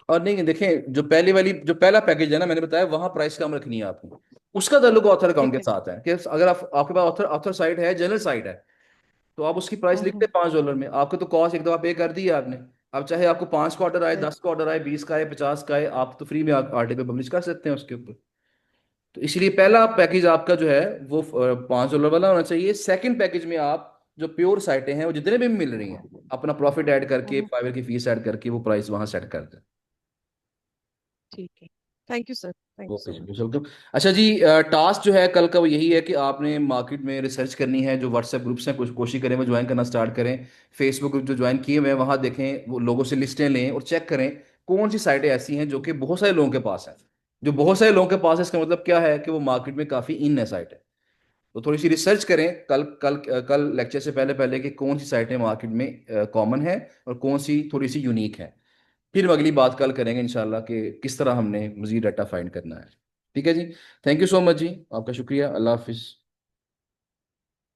और नहीं, देखें, जो पहली वाली, जो पहला पैकेज है ना, मैंने बताया, वहां प्राइस कम रखनी है आपको, उसका ताल्लुक ऑथर अकाउंट ठीक के है। साथ है, कि अगर आपके पास ऑथर ऑथर साइट है, जनरल साइट है, तो आप उसकी प्राइस लिखते हम्म। हैं $5 में, आपको तो कॉस्ट एक दफा पे कर दी है आपने। अब चाहे आपको 5 का ऑर्डर आए, सही। 10 का ऑर्डर आए, 20 का आए, 50 का आए, आप तो फ्री में आर्टिकल पब्लिश कर सकते हैं उसके ऊपर। तो इसलिए पहला पैकेज आपका जो है, वो $5 वाला होना चाहिए। सेकंड पैकेज में आप जो प्योर साइटें हैं, वो जितने भी मिल रही हैं, अपना प्रॉफिट ऐड करके, हम्म। फाइवर की फीस ऐड करके, वो प्राइस वहां सेट कर दें। ठीक है। Thank you sir, thank you okay so जी, मच। वेलकम। अच्छा जी, टास्क जो है कल का, वो यही है कि आपने मार्केट में रिसर्च करनी है, जो व्हाट्सएप ग्रुप्स हैं, कुछ कोशिश करें वो ज्वाइन करना स्टार्ट करें। फेसबुक ग्रुप जो ज्वाइन किए हुए हैं, वहाँ देखें, वो लोगों से लिस्टें लें और चेक करें कौन सी साइटें ऐसी हैं जो कि बहुत सारे लोगों के पास हैं। जो बहुत सारे लोगों के पास है, इसका मतलब क्या है कि वो मार्केट में काफ़ी इन है साइट है। तो थोड़ी सी रिसर्च करें कल कल कल लेक्चर से पहले पहले, कि कौन सी साइटें मार्केट में कॉमन है, और कौन सी थोड़ी सी यूनिक है। फिर हम अगली बात कल करेंगे इंशाल्लाह, कि किस तरह हमने मजीद डाटा फाइंड करना है। ठीक है जी। थैंक यू सो मच जी, आपका शुक्रिया, अल्लाह हाफिज़।